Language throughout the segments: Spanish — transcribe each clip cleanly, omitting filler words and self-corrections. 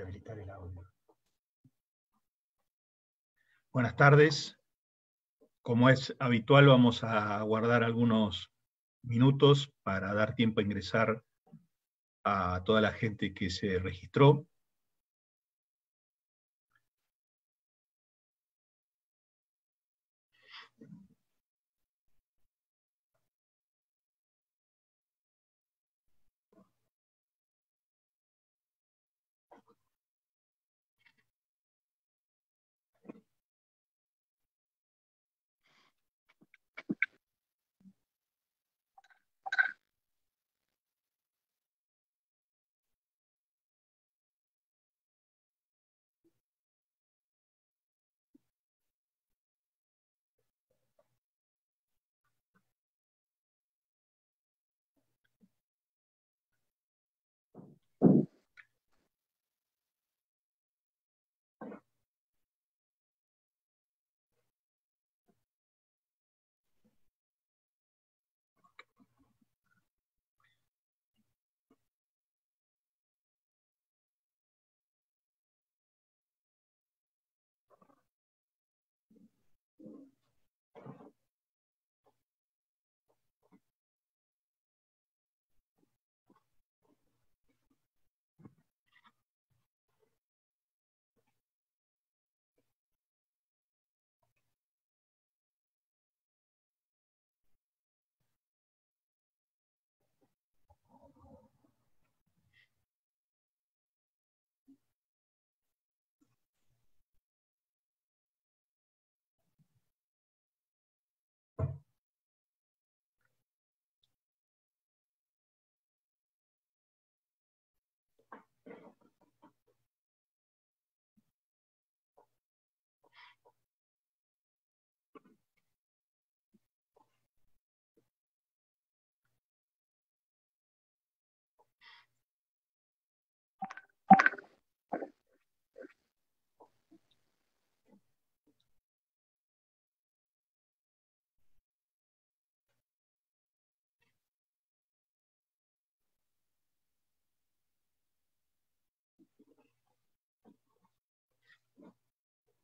habilitar el audio. Buenas tardes. Como es habitual, vamos a guardar algunos minutos para dar tiempo a ingresar a toda la gente que se registró.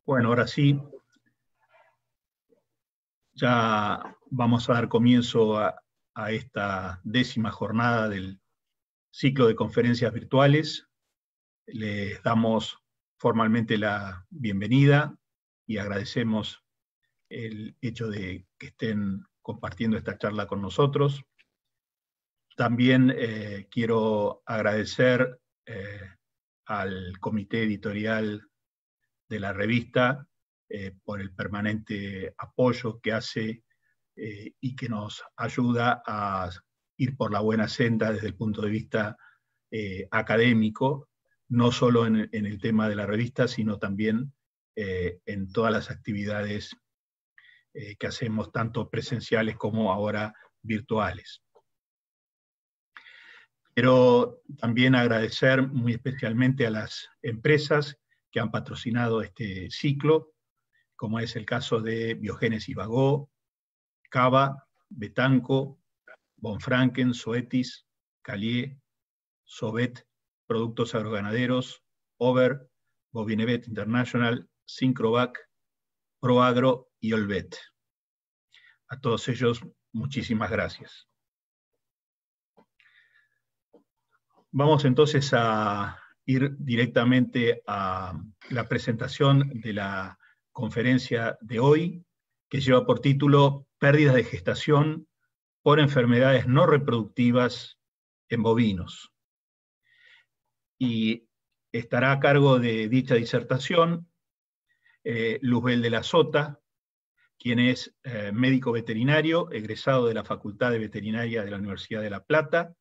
Bueno, ahora sí, ya vamos a dar comienzo a esta 10ª jornada del ciclo de conferencias virtuales. Les damos formalmente la bienvenida y agradecemos el hecho de que estén compartiendo esta charla con nosotros. También quiero agradecer al comité editorial de la revista por el permanente apoyo que hace y que nos ayuda a ir por la buena senda desde el punto de vista académico, no solo en el tema de la revista, sino también en todas las actividades que hacemos, tanto presenciales como ahora virtuales. Quiero también agradecer muy especialmente a las empresas que han patrocinado este ciclo, como es el caso de Biogénesis Bagó, Cava, Betanco, Bonfranken, Zoetis, Calier, Sobet, Productos Agroganaderos, Over, Bovinevet International, Syncrovac, Proagro y Olvet. A todos ellos, muchísimas gracias. Vamos entonces a ir directamente a la presentación de la conferencia de hoy, que lleva por título Pérdidas de gestación por enfermedades no reproductivas en bovinos. Y estará a cargo de dicha disertación Luzbel de la Sota, quien es médico veterinario, egresado de la Facultad de Veterinaria de la Universidad de La Plata.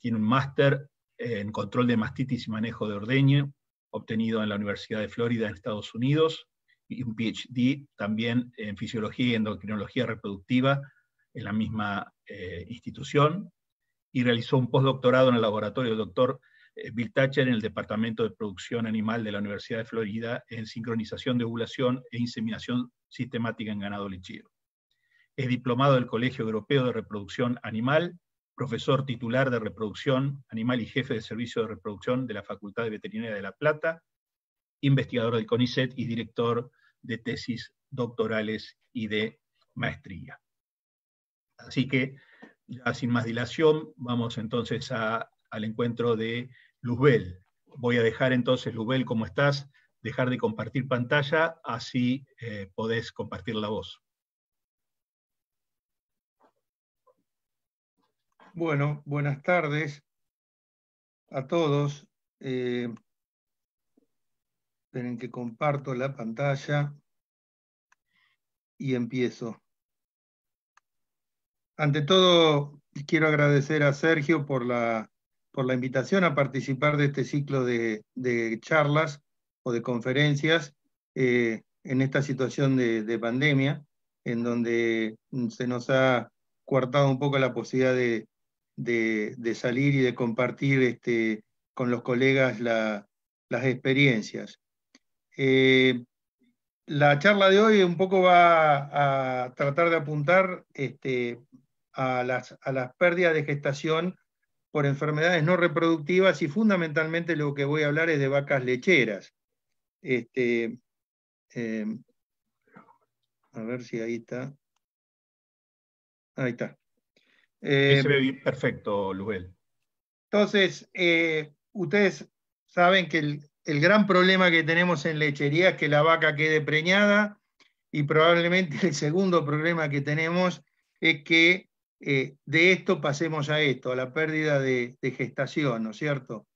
Tiene un máster en control de mastitis y manejo de ordeño, obtenido en la Universidad de Florida en Estados Unidos, y un PhD también en fisiología y endocrinología reproductiva en la misma institución, y realizó un postdoctorado en el laboratorio del doctor Bill Thatcher en el Departamento de Producción Animal de la Universidad de Florida en sincronización de ovulación e inseminación sistemática en ganado lechero. Es diplomado del Colegio Europeo de Reproducción Animal profesor titular de reproducción animal y jefe de servicio de reproducción de la Facultad de Veterinaria de La Plata, investigador del CONICET y director de tesis doctorales y de maestría. Así que, ya sin más dilación, vamos entonces al encuentro de Luzbel. Voy a dejar entonces, Luzbel, ¿cómo estás? Dejar de compartir pantalla, así podés compartir la voz. Bueno, buenas tardes a todos. Esperen que comparto la pantalla y empiezo. Ante todo, quiero agradecer a Sergio por la invitación a participar de este ciclo de charlas o de conferencias en esta situación de pandemia, en donde se nos ha coartado un poco la posibilidad de salir y de compartir con los colegas las experiencias. La charla de hoy un poco va a tratar de apuntar a las pérdidas de gestación por enfermedades no reproductivas, y fundamentalmente lo que voy a hablar es de vacas lecheras. A ver si ahí está. Ahí está. Ahí se ve bien, perfecto, Luzbel. Entonces, ustedes saben que el gran problema que tenemos en lechería es que la vaca quede preñada, y probablemente el segundo problema que tenemos es que de esto pasemos a esto, a la pérdida de gestación, ¿no es cierto?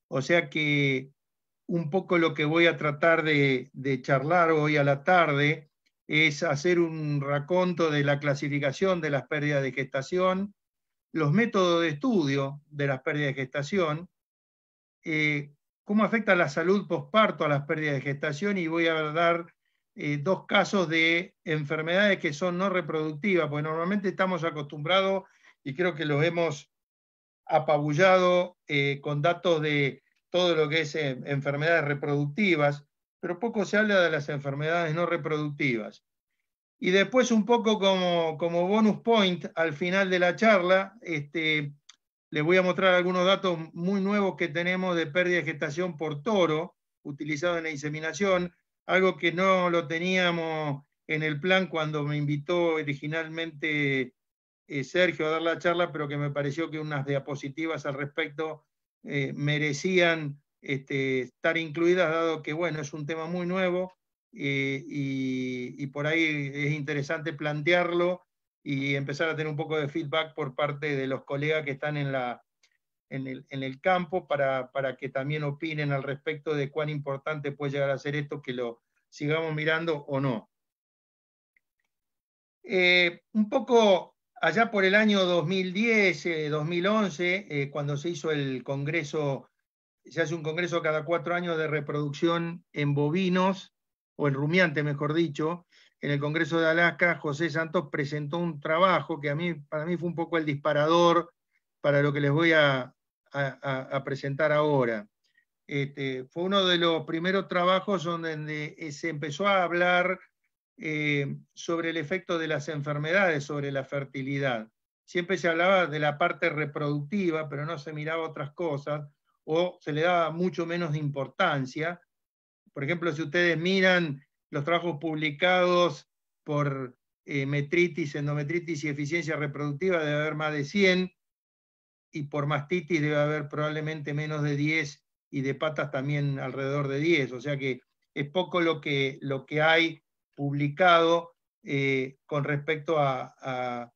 O sea que un poco lo que voy a tratar de charlar hoy a la tarde es hacer un raconto de la clasificación de las pérdidas de gestación, los métodos de estudio de las pérdidas de gestación, cómo afecta la salud posparto a las pérdidas de gestación, y voy a dar dos casos de enfermedades que son no reproductivas, porque normalmente estamos acostumbrados, y creo que los hemos apabullado con datos de todo lo que es enfermedades reproductivas, pero poco se habla de las enfermedades no reproductivas. Y después, un poco como bonus point al final de la charla, les voy a mostrar algunos datos muy nuevos que tenemos de pérdida de gestación por toro, utilizado en la inseminación, algo que no lo teníamos en el plan cuando me invitó originalmente Sergio a dar la charla, pero que me pareció que unas diapositivas al respecto merecían estar incluidas, dado que, bueno, es un tema muy nuevo y por ahí es interesante plantearlo y empezar a tener un poco de feedback por parte de los colegas que están en el campo para que también opinen al respecto de cuán importante puede llegar a ser esto, que lo sigamos mirando o no. Un poco allá por el año 2010, 2011, cuando se hizo el congreso, se hace un congreso cada 4 años de reproducción en bovinos, o en rumiantes, mejor dicho. En el Congreso de Alaska, José Santos presentó un trabajo que para mí fue un poco el disparador para lo que les voy a presentar ahora. Fue uno de los primeros trabajos donde se empezó a hablar sobre el efecto de las enfermedades sobre la fertilidad. Siempre se hablaba de la parte reproductiva, pero no se miraba otras cosas, o se le daba mucho menos de importancia. Por ejemplo, si ustedes miran los trabajos publicados por metritis, endometritis y eficiencia reproductiva, debe haber más de 100, y por mastitis debe haber probablemente menos de 10, y de patas también alrededor de 10. O sea que es poco lo que hay publicado con respecto a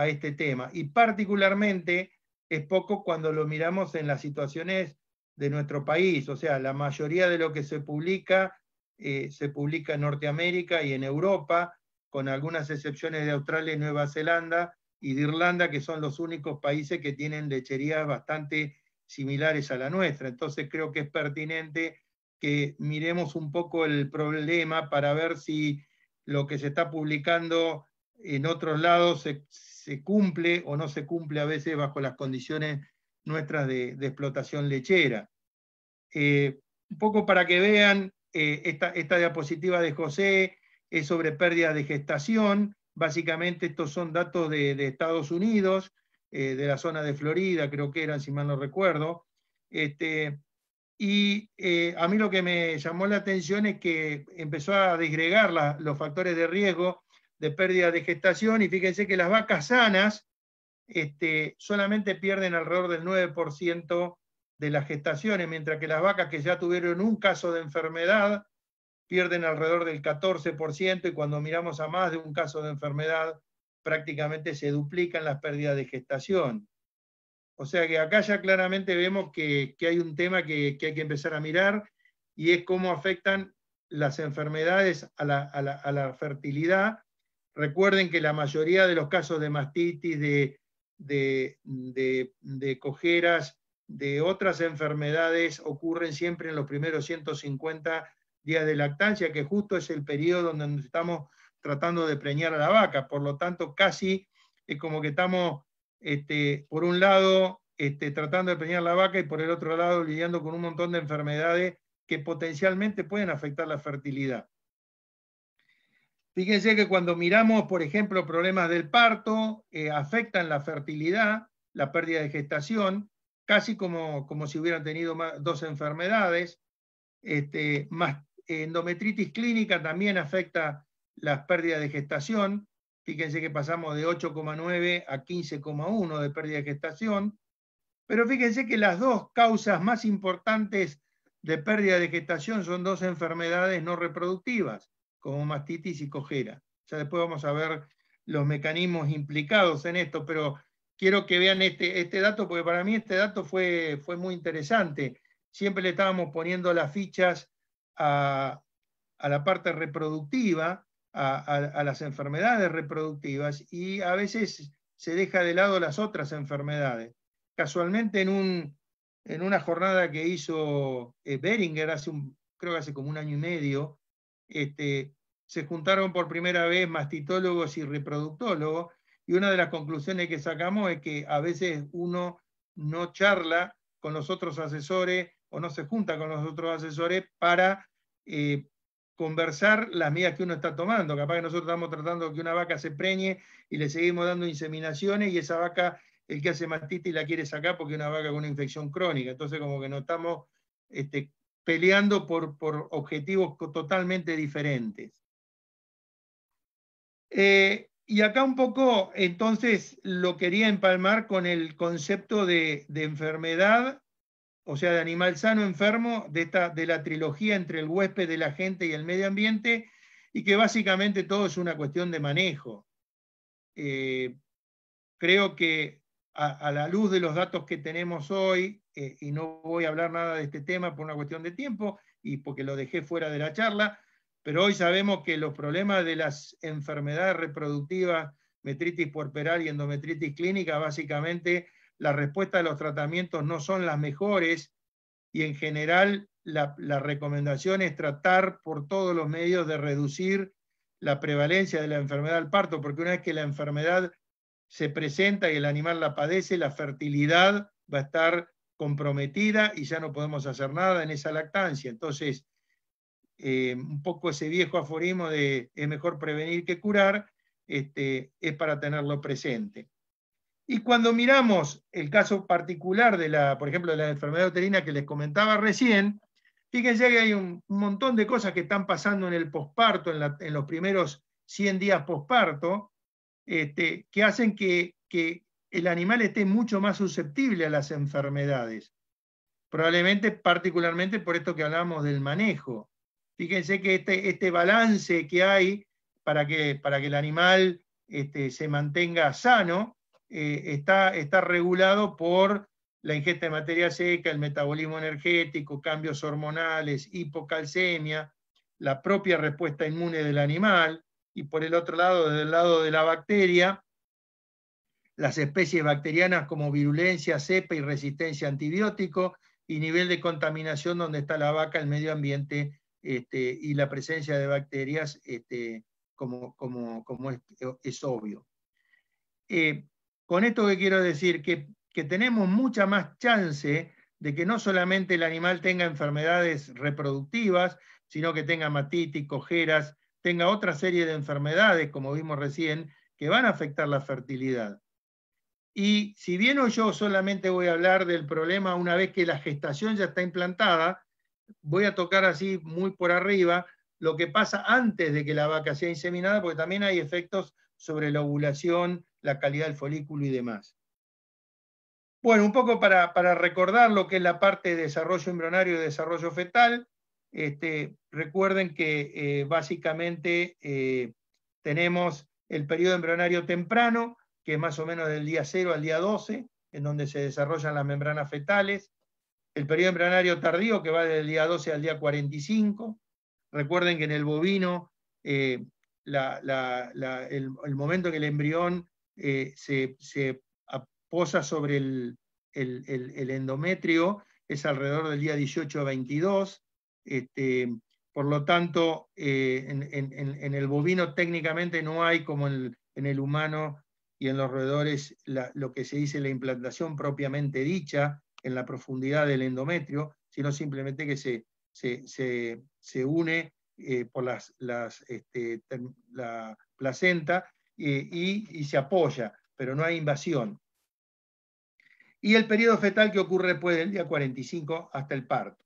este tema. Y particularmente es poco cuando lo miramos en las situaciones de nuestro país. O sea, la mayoría de lo que se publica en Norteamérica y en Europa, con algunas excepciones de Australia y Nueva Zelanda y de Irlanda, que son los únicos países que tienen lecherías bastante similares a la nuestra. Entonces creo que es pertinente que miremos un poco el problema para ver si lo que se está publicando en otros lados se cumple o no se cumple a veces bajo las condiciones nuestras de explotación lechera. Un poco para que vean, esta diapositiva de José es sobre pérdida de gestación. Básicamente estos son datos de Estados Unidos, de la zona de Florida, creo que eran, si mal no recuerdo. Y a mí lo que me llamó la atención es que empezó a disgregar los factores de riesgo de pérdida de gestación, y fíjense que las vacas sanas solamente pierden alrededor del 9% de las gestaciones, mientras que las vacas que ya tuvieron un caso de enfermedad pierden alrededor del 14%, y cuando miramos a más de un caso de enfermedad, prácticamente se duplican las pérdidas de gestación. O sea que acá ya claramente vemos que hay un tema que hay que empezar a mirar, y es cómo afectan las enfermedades a la fertilidad. Recuerden que la mayoría de los casos de mastitis, de cojeras, de otras enfermedades, ocurren siempre en los primeros 150 días de lactancia, que justo es el periodo donde estamos tratando de preñar a la vaca. Por lo tanto, casi es como que estamos, por un lado, tratando de preñar la vaca, y por el otro lado lidiando con un montón de enfermedades que potencialmente pueden afectar la fertilidad. Fíjense que cuando miramos, por ejemplo, problemas del parto, afectan la fertilidad, la pérdida de gestación, casi como si hubieran tenido dos enfermedades. Más endometritis clínica también afecta las pérdidas de gestación. Fíjense que pasamos de 8,9 a 15,1 de pérdida de gestación. Pero fíjense que las dos causas más importantes de pérdida de gestación son dos enfermedades no reproductivas, como mastitis y cojera. Ya después vamos a ver los mecanismos implicados en esto, pero quiero que vean este dato, porque para mí este dato fue muy interesante. Siempre le estábamos poniendo las fichas a la parte reproductiva, a las enfermedades reproductivas, y a veces se deja de lado las otras enfermedades. Casualmente en una jornada que hizo Beringer creo que hace como un año y medio, se juntaron por primera vez mastitólogos y reproductólogos, y una de las conclusiones que sacamos es que a veces uno no charla con los otros asesores o no se junta con los otros asesores para conversar las medidas que uno está tomando. Capaz que nosotros estamos tratando de que una vaca se preñe y le seguimos dando inseminaciones, y esa vaca, el que hace mastitis la quiere sacar porque es una vaca con una infección crónica. Entonces como que nos estamos peleando por objetivos totalmente diferentes. Y acá un poco, entonces, lo quería empalmar con el concepto de enfermedad, o sea, de animal sano enfermo, de la trilogía entre el huésped, el agente y el medio ambiente, y que básicamente todo es una cuestión de manejo. Creo que a la luz de los datos que tenemos hoy, y no voy a hablar nada de este tema por una cuestión de tiempo y porque lo dejé fuera de la charla, pero hoy sabemos que los problemas de las enfermedades reproductivas, metritis puerperal y endometritis clínica, básicamente la respuesta de los tratamientos no son las mejores, y en general la recomendación es tratar por todos los medios de reducir la prevalencia de la enfermedad al parto, porque una vez que la enfermedad se presenta y el animal la padece, la fertilidad va a estar comprometida y ya no podemos hacer nada en esa lactancia. Entonces, un poco ese viejo aforismo de es mejor prevenir que curar, es para tenerlo presente. Y cuando miramos el caso particular por ejemplo, de la enfermedad uterina que les comentaba recién, fíjense que hay un montón de cosas que están pasando en el posparto, en los primeros 100 días posparto, que hacen que el animal esté mucho más susceptible a las enfermedades. Probablemente, particularmente por esto que hablamos del manejo. Fíjense que este balance que hay para que el animal se mantenga sano, está regulado por la ingesta de materia seca, el metabolismo energético, cambios hormonales, hipocalcemia, la propia respuesta inmune del animal, y por el otro lado, desde el lado de la bacteria, las especies bacterianas como virulencia, cepa y resistencia a antibióticos, y nivel de contaminación donde está la vaca, el medio ambiente, y la presencia de bacterias, como es obvio. Con esto que quiero decir, que tenemos mucha más chance de que no solamente el animal tenga enfermedades reproductivas, sino que tenga mastitis, cojeras, tenga otra serie de enfermedades, como vimos recién, que van a afectar la fertilidad. Y si bien yo solamente voy a hablar del problema una vez que la gestación ya está implantada, voy a tocar así muy por arriba lo que pasa antes de que la vaca sea inseminada, porque también hay efectos sobre la ovulación, la calidad del folículo y demás. Bueno, un poco para recordar lo que es la parte de desarrollo embrionario y desarrollo fetal. Recuerden que básicamente tenemos el periodo embrionario temprano, que es más o menos del día 0 al día 12, en donde se desarrollan las membranas fetales. El periodo embrionario tardío, que va del día 12 al día 45. Recuerden que en el bovino el momento en que el embrión se posa sobre el endometrio es alrededor del día 18 a 22. Por lo tanto, en el bovino técnicamente no hay, como en el humano y en los roedores, lo que se dice la implantación propiamente dicha en la profundidad del endometrio, sino simplemente que se une por la placenta y se apoya, pero no hay invasión. Y el periodo fetal que ocurre después del día 45 hasta el parto.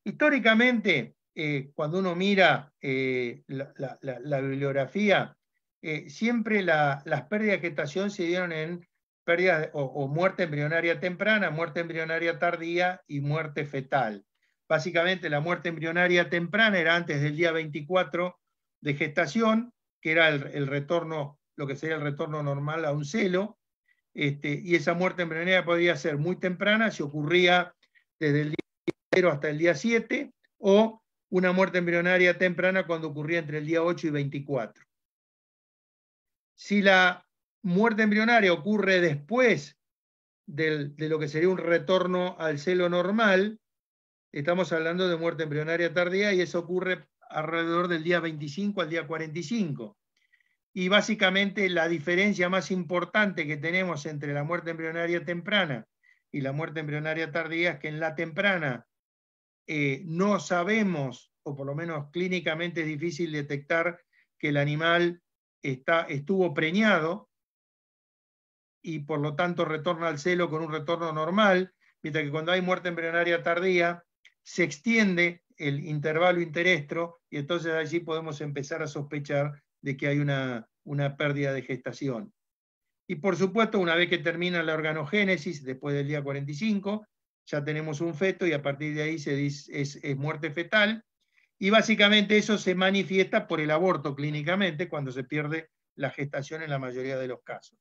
Históricamente, cuando uno mira la bibliografía, siempre las pérdidas de gestación se dieron en pérdidas o muerte embrionaria temprana, muerte embrionaria tardía y muerte fetal. Básicamente la muerte embrionaria temprana era antes del día 24 de gestación, que era el retorno, lo que sería el retorno normal a un celo, y esa muerte embrionaria podía ser muy temprana, si ocurría desde el día 0 hasta el día 7, o una muerte embrionaria temprana cuando ocurría entre el día 8 y 24. Si la muerte embrionaria ocurre después de lo que sería un retorno al celo normal, estamos hablando de muerte embrionaria tardía, y eso ocurre alrededor del día 25 al día 45. Y básicamente la diferencia más importante que tenemos entre la muerte embrionaria temprana y la muerte embrionaria tardía es que en la temprana no sabemos, o por lo menos clínicamente es difícil detectar que el animal estuvo preñado y por lo tanto retorna al celo con un retorno normal, mientras que cuando hay muerte embrionaria tardía se extiende el intervalo interestro y entonces allí podemos empezar a sospechar de que hay una pérdida de gestación. Y por supuesto, una vez que termina la organogénesis, después del día 45, ya tenemos un feto y a partir de ahí es muerte fetal. Y básicamente eso se manifiesta por el aborto clínicamente cuando se pierde la gestación en la mayoría de los casos.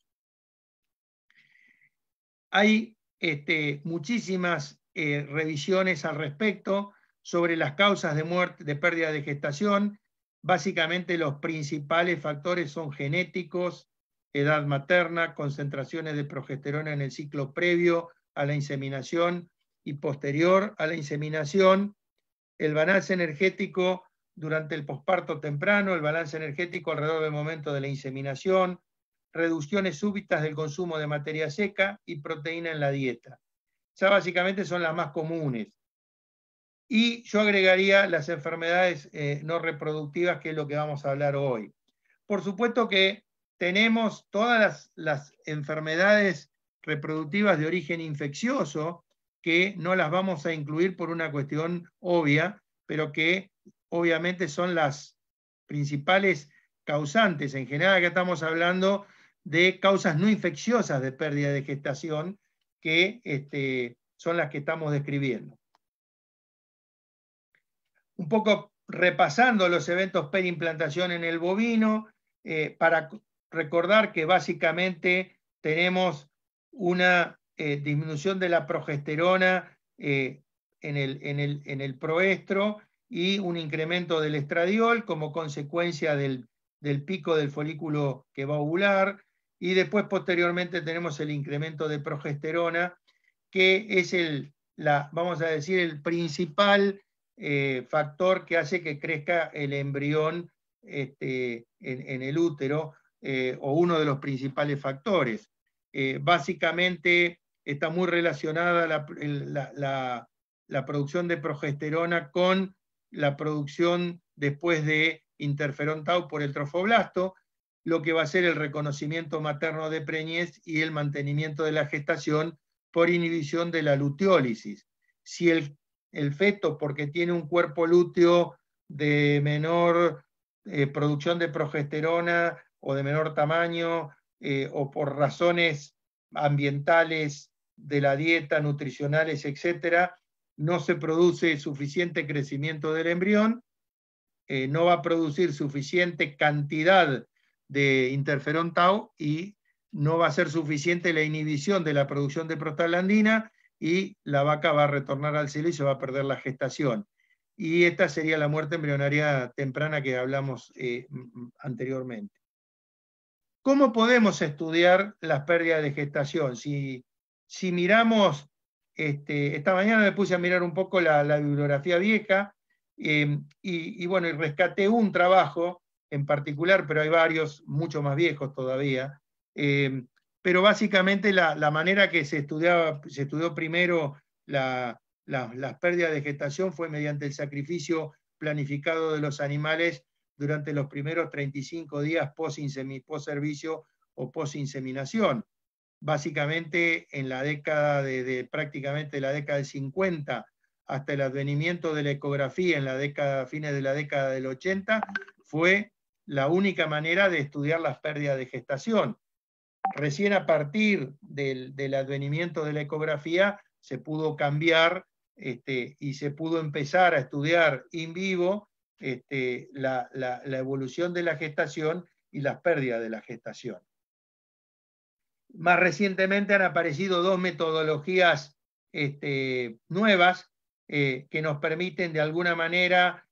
Hay muchísimas revisiones al respecto sobre las causas de muerte, de pérdida de gestación. Básicamente los principales factores son genéticos, edad materna, concentraciones de progesterona en el ciclo previo a la inseminación y posterior a la inseminación, el balance energético durante el posparto temprano, el balance energético alrededor del momento de la inseminación, reducciones súbitas del consumo de materia seca y proteína en la dieta. Ya básicamente son las más comunes. Y yo agregaría las enfermedades no reproductivas, que es lo que vamos a hablar hoy. Por supuesto que tenemos todas las enfermedades reproductivas de origen infeccioso, que no las vamos a incluir por una cuestión obvia, pero que obviamente son las principales causantes. En general acá estamos hablando de causas no infecciosas de pérdida de gestación, que son las que estamos describiendo. Un poco repasando los eventos perimplantación en el bovino, para recordar que básicamente tenemos una disminución de la progesterona en el proestro y un incremento del estradiol como consecuencia del pico del folículo que va a ovular, y después posteriormente tenemos el incremento de progesterona, que es vamos a decir, el principal factor que hace que crezca el embrión en el útero, o uno de los principales factores. Básicamente está muy relacionada la producción de progesterona con la producción después de interferón tau por el trofoblasto, lo que va a ser el reconocimiento materno de preñez y el mantenimiento de la gestación por inhibición de la luteólisis. Si el feto, porque tiene un cuerpo lúteo de menor producción de progesterona o de menor tamaño, o por razones ambientales de la dieta, nutricionales, etcétera, no se produce suficiente crecimiento del embrión, no va a producir suficiente cantidad de interferón tau y no va a ser suficiente la inhibición de la producción de prostaglandina y la vaca va a retornar al cielo y se va a perder la gestación. Y esta sería la muerte embrionaria temprana que hablamos anteriormente. ¿Cómo podemos estudiar las pérdidas de gestación? Si miramos, esta mañana me puse a mirar un poco la bibliografía vieja, y bueno, y rescaté un trabajo en particular, pero hay varios, mucho más viejos todavía, pero básicamente la manera que se estudió primero las pérdidas de gestación fue mediante el sacrificio planificado de los animales durante los primeros 35 días post-servicio o post-inseminación. Básicamente en la década prácticamente la década del 50 hasta el advenimiento de la ecografía en fines de la década del 80, fue la única manera de estudiar las pérdidas de gestación. Recién a partir del advenimiento de la ecografía se pudo cambiar y se pudo empezar a estudiar in vivo la evolución de la gestación y las pérdidas de la gestación. Más recientemente han aparecido dos metodologías nuevas que nos permiten de alguna manera,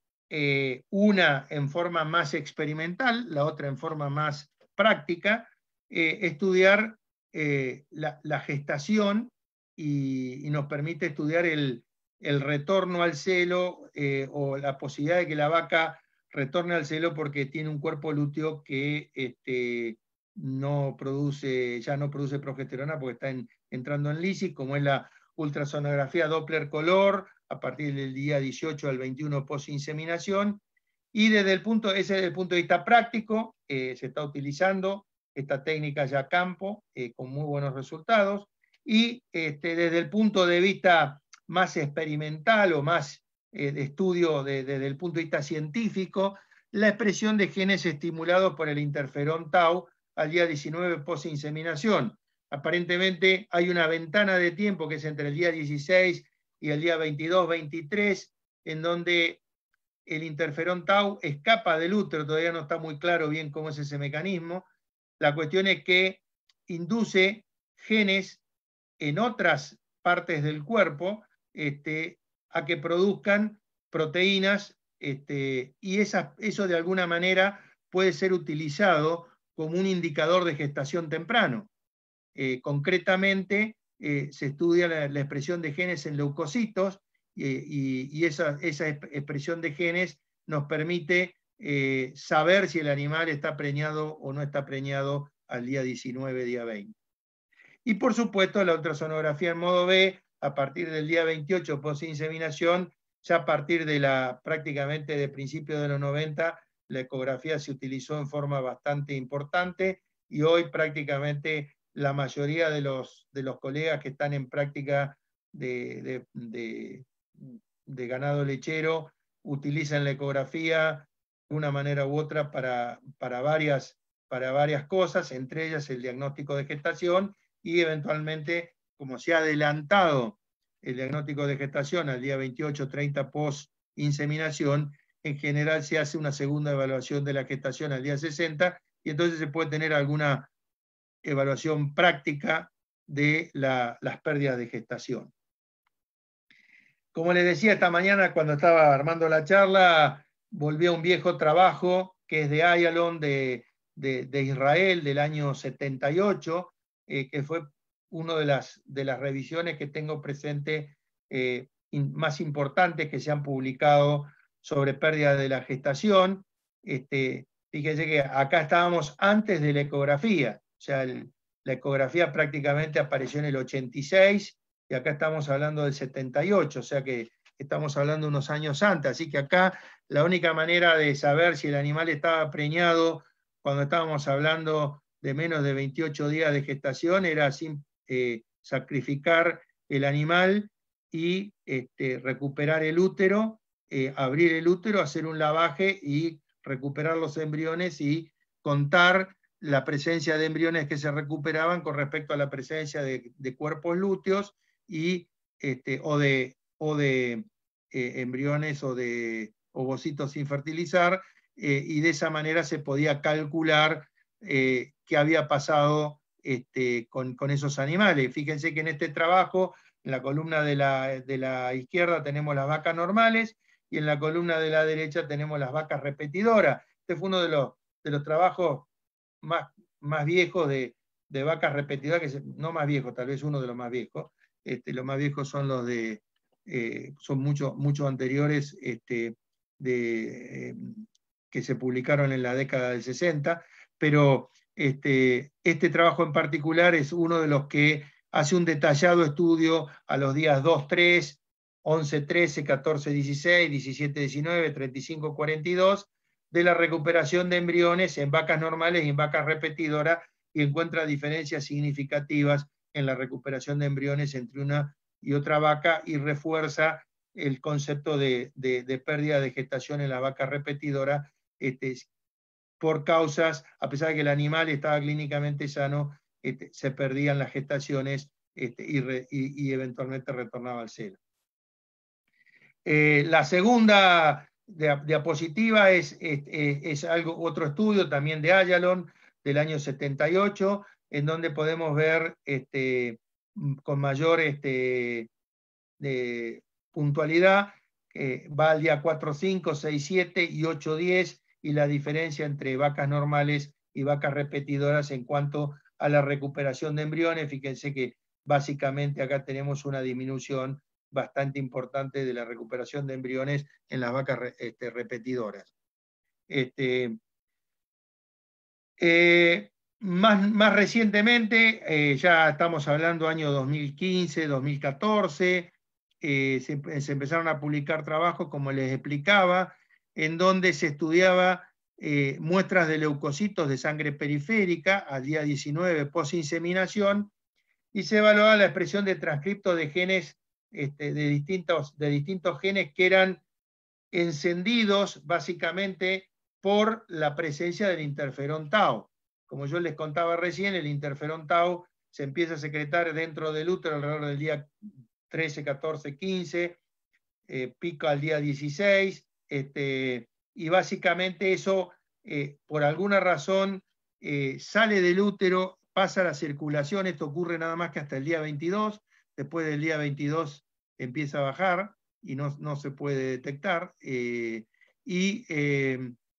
una en forma más experimental, la otra en forma más práctica, estudiar la gestación y nos permite estudiar el retorno al celo o la posibilidad de que la vaca retorne al celo porque tiene un cuerpo lúteo que ya no produce progesterona porque está entrando en lisis, como es la ultrasonografía Doppler color a partir del día 18 al 21 post-inseminación. Y desde el punto de vista práctico, se está utilizando esta técnica ya a campo con muy buenos resultados. Y desde el punto de vista más experimental o más de estudio desde el punto de vista científico, la expresión de genes estimulados por el interferón tau al día 19 post-inseminación. Aparentemente hay una ventana de tiempo que es entre el día 16 y el día 22-23, en donde el interferón tau escapa del útero, todavía no está muy claro bien cómo es ese mecanismo. La cuestión es que induce genes en otras partes del cuerpo a que produzcan proteínas, y eso de alguna manera puede ser utilizado como un indicador de gestación temprano. Concretamente, se estudia la expresión de genes en leucocitos y esa expresión de genes nos permite saber si el animal está preñado o no está preñado al día 19, día 20. Y por supuesto la ultrasonografía en modo B, a partir del día 28 post-inseminación, ya a partir de prácticamente de principios de los 90, la ecografía se utilizó en forma bastante importante y hoy prácticamente la mayoría de los colegas que están en práctica de ganado lechero utilizan la ecografía de una manera u otra para varias cosas, entre ellas el diagnóstico de gestación y eventualmente, como se ha adelantado el diagnóstico de gestación al día 28-30 post-inseminación, en general se hace una segunda evaluación de la gestación al día 60 y entonces se puede tener alguna evaluación práctica de las pérdidas de gestación. Como les decía esta mañana cuando estaba armando la charla, volví a un viejo trabajo que es de Ayalon, de Israel, del año 78, que fue una de las revisiones que tengo presente más importantes que se han publicado sobre pérdida de la gestación. Fíjense que acá estábamos antes de la ecografía, o sea, la ecografía prácticamente apareció en el 86 y acá estamos hablando del 78, o sea que estamos hablando unos años antes, así que acá la única manera de saber si el animal estaba preñado cuando estábamos hablando de menos de 28 días de gestación, era sin sacrificar el animal y recuperar el útero, abrir el útero, hacer un lavaje y recuperar los embriones y contar la presencia de embriones que se recuperaban con respecto a la presencia de cuerpos lúteos y, o de embriones o de ovocitos sin fertilizar, y de esa manera se podía calcular qué había pasado con esos animales. Fíjense que en este trabajo, en la columna de la izquierda tenemos las vacas normales y en la columna de la derecha tenemos las vacas repetidoras. Este fue uno de los trabajos más viejos de vacas repetidoras, no más viejos, tal vez uno de los más viejos. Los más viejos son los de, son mucho anteriores, que se publicaron en la década del 60, pero este trabajo en particular es uno de los que hace un detallado estudio a los días 2, 3, 11, 13, 14, 16, 17, 19, 35, 42, de la recuperación de embriones en vacas normales y en vacas repetidoras, y encuentra diferencias significativas en la recuperación de embriones entre una y otra vaca, y refuerza el concepto de pérdida de gestación en la vaca repetidora, por causas, a pesar de que el animal estaba clínicamente sano, se perdían las gestaciones y eventualmente retornaba al seno. La segunda diapositiva es otro estudio también de Ayalon del año 78, en donde podemos ver con mayor puntualidad, va al día 4, 5, 6, 7 y 8, 10, y la diferencia entre vacas normales y vacas repetidoras en cuanto a la recuperación de embriones. Fíjense que básicamente acá tenemos una disminución bastante importante de la recuperación de embriones en las vacas repetidoras. Más recientemente, ya estamos hablando año 2015, 2014, se empezaron a publicar trabajos, como les explicaba, en donde se estudiaba muestras de leucocitos de sangre periférica al día 19 post-inseminación, y se evaluaba la expresión de transcriptos de genes, de distintos genes que eran encendidos básicamente por la presencia del interferón tau. Como yo les contaba recién, el interferón tau se empieza a secretar dentro del útero alrededor del día 13, 14, 15, pica al día 16, y básicamente eso, por alguna razón, sale del útero, pasa a la circulación. Esto ocurre nada más que hasta el día 22, después del día 22 empieza a bajar y no se puede detectar,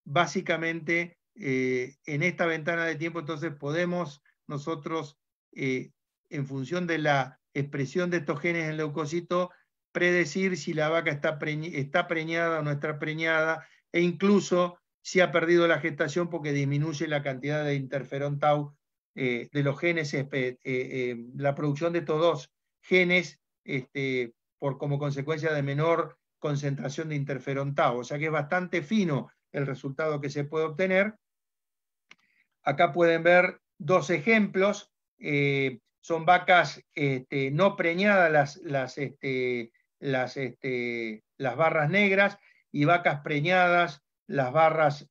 básicamente en esta ventana de tiempo entonces podemos nosotros, en función de la expresión de estos genes en leucocito, predecir si la vaca está preñada o no está preñada, e incluso si ha perdido la gestación, porque disminuye la cantidad de interferón tau de los genes, la producción de estos dos genes, como consecuencia de menor concentración de interferón tau. O sea que es bastante fino el resultado que se puede obtener. Acá pueden ver dos ejemplos. Son vacas no preñadas, las barras negras, y vacas preñadas, las barras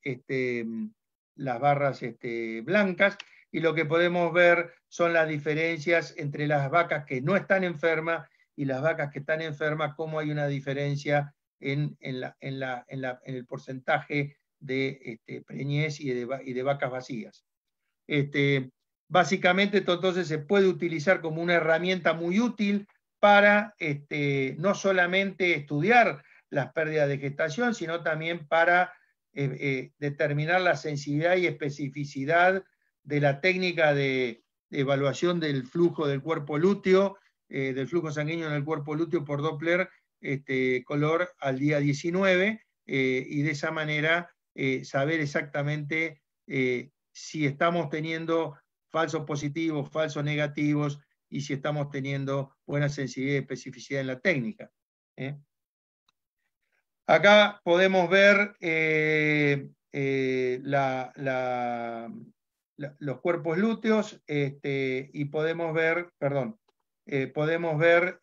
blancas. Y lo que podemos ver son las diferencias entre las vacas que no están enfermas y las vacas que están enfermas, cómo hay una diferencia en el porcentaje de preñez y de vacas vacías. Básicamente, entonces se puede utilizar como una herramienta muy útil para no solamente estudiar las pérdidas de gestación, sino también para determinar la sensibilidad y especificidad de la técnica de evaluación del flujo del cuerpo lúteo, del flujo sanguíneo en el cuerpo lúteo por Doppler color al día 19, y de esa manera saber exactamente si estamos teniendo falsos positivos, falsos negativos, y si estamos teniendo buena sensibilidad y especificidad en la técnica. Acá podemos ver los cuerpos lúteos y podemos ver, podemos ver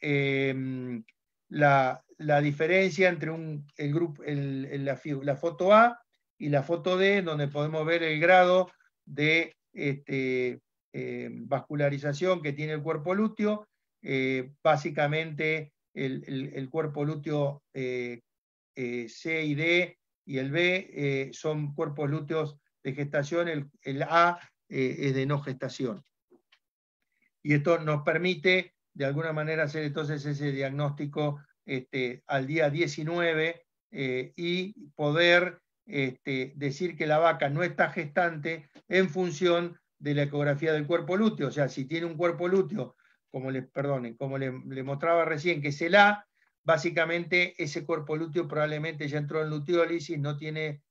la diferencia entre la foto A y la foto D, donde podemos ver el grado de vascularización que tiene el cuerpo lúteo. Básicamente el cuerpo lúteo C y D y el B son cuerpos lúteos de gestación, el A es de no gestación. Y esto nos permite de alguna manera hacer entonces ese diagnóstico al día 19 y poder decir que la vaca no está gestante en función de la ecografía del cuerpo lúteo. O sea, si tiene un cuerpo lúteo, como le mostraba recién, que es el A, básicamente ese cuerpo lúteo probablemente ya entró en luteólisis, no tiene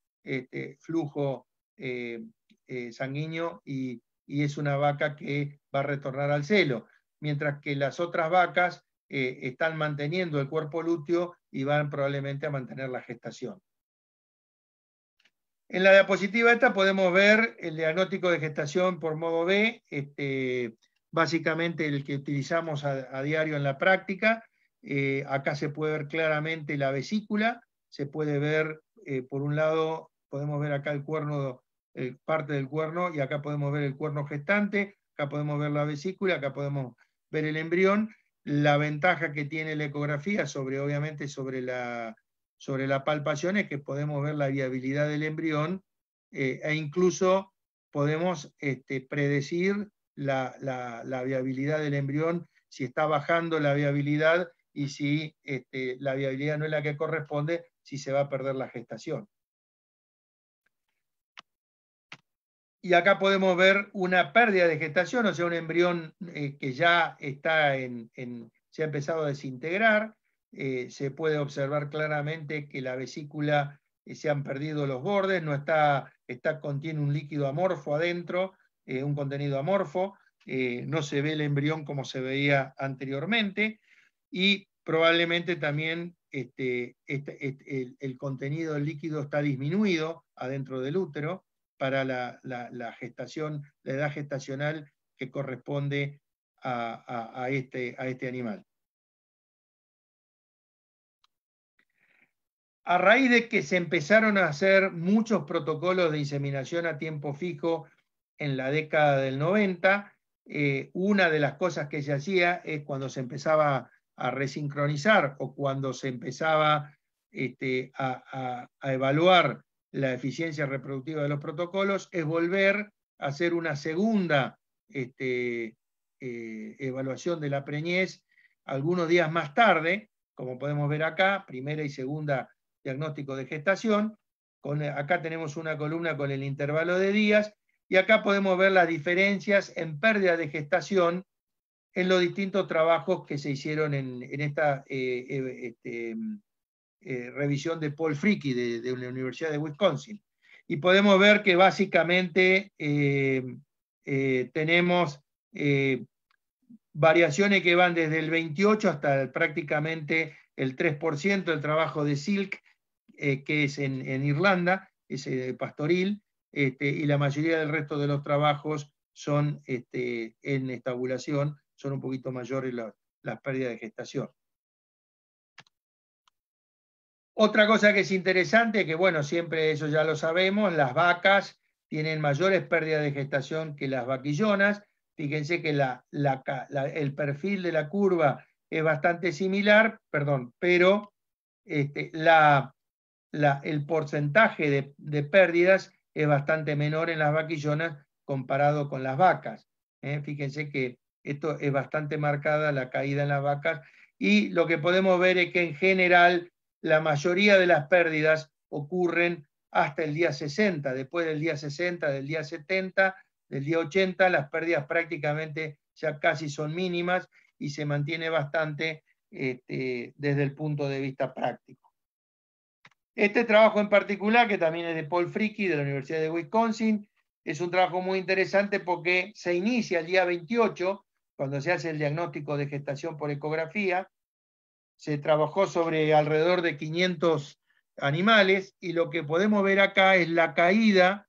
flujo sanguíneo y es una vaca que va a retornar al celo, mientras que las otras vacas están manteniendo el cuerpo lúteo y van probablemente a mantener la gestación. En la diapositiva esta podemos ver el diagnóstico de gestación por modo B, básicamente el que utilizamos a diario en la práctica. Acá se puede ver claramente la vesícula, se puede ver, por un lado, podemos ver acá el cuerno, parte del cuerno, y acá podemos ver el cuerno gestante, acá podemos ver la vesícula, acá podemos ver el embrión. La ventaja que tiene la ecografía obviamente sobre la palpación es que podemos ver la viabilidad del embrión e incluso podemos predecir la viabilidad del embrión, si está bajando la viabilidad y si la viabilidad no es la que corresponde, si se va a perder la gestación. Y acá podemos ver una pérdida de gestación, o sea, un embrión que ya está se ha empezado a desintegrar. Se puede observar claramente que la vesícula se han perdido los bordes, no contiene un líquido amorfo adentro, un contenido amorfo, no se ve el embrión como se veía anteriormente, y probablemente también el contenido del líquido está disminuido adentro del útero para la gestación, la edad gestacional que corresponde a este animal. A raíz de que se empezaron a hacer muchos protocolos de inseminación a tiempo fijo en la década del 90, una de las cosas que se hacía es cuando se empezaba a resincronizar o cuando se empezaba a evaluar la eficiencia reproductiva de los protocolos, es volver a hacer una segunda evaluación de la preñez algunos días más tarde, como podemos ver acá, primera y segunda diagnóstico de gestación. Acá tenemos una columna con el intervalo de días, y acá podemos ver las diferencias en pérdida de gestación en los distintos trabajos que se hicieron en esta revisión de Paul Fricke de la Universidad de Wisconsin. Y podemos ver que básicamente tenemos variaciones que van desde el 28 hasta prácticamente el 3% del trabajo de Silk, que es en Irlanda, es pastoril, y la mayoría del resto de los trabajos son en estabulación, son un poquito mayores las pérdidas de gestación. Otra cosa que es interesante, que bueno, siempre eso ya lo sabemos, las vacas tienen mayores pérdidas de gestación que las vaquillonas. Fíjense que el perfil de la curva es bastante similar, pero el porcentaje de pérdidas es bastante menor en las vaquillonas comparado con las vacas. Fíjense que esto es bastante marcada la caída en las vacas, y lo que podemos ver es que en general la mayoría de las pérdidas ocurren hasta el día 60, después del día 60, del día 70, del día 80, las pérdidas prácticamente ya casi son mínimas y se mantiene bastante desde el punto de vista práctico. Este trabajo en particular, que también es de Paul Fricke de la Universidad de Wisconsin, es un trabajo muy interesante porque se inicia el día 28, cuando se hace el diagnóstico de gestación por ecografía. Se trabajó sobre alrededor de 500 animales, y lo que podemos ver acá es la caída.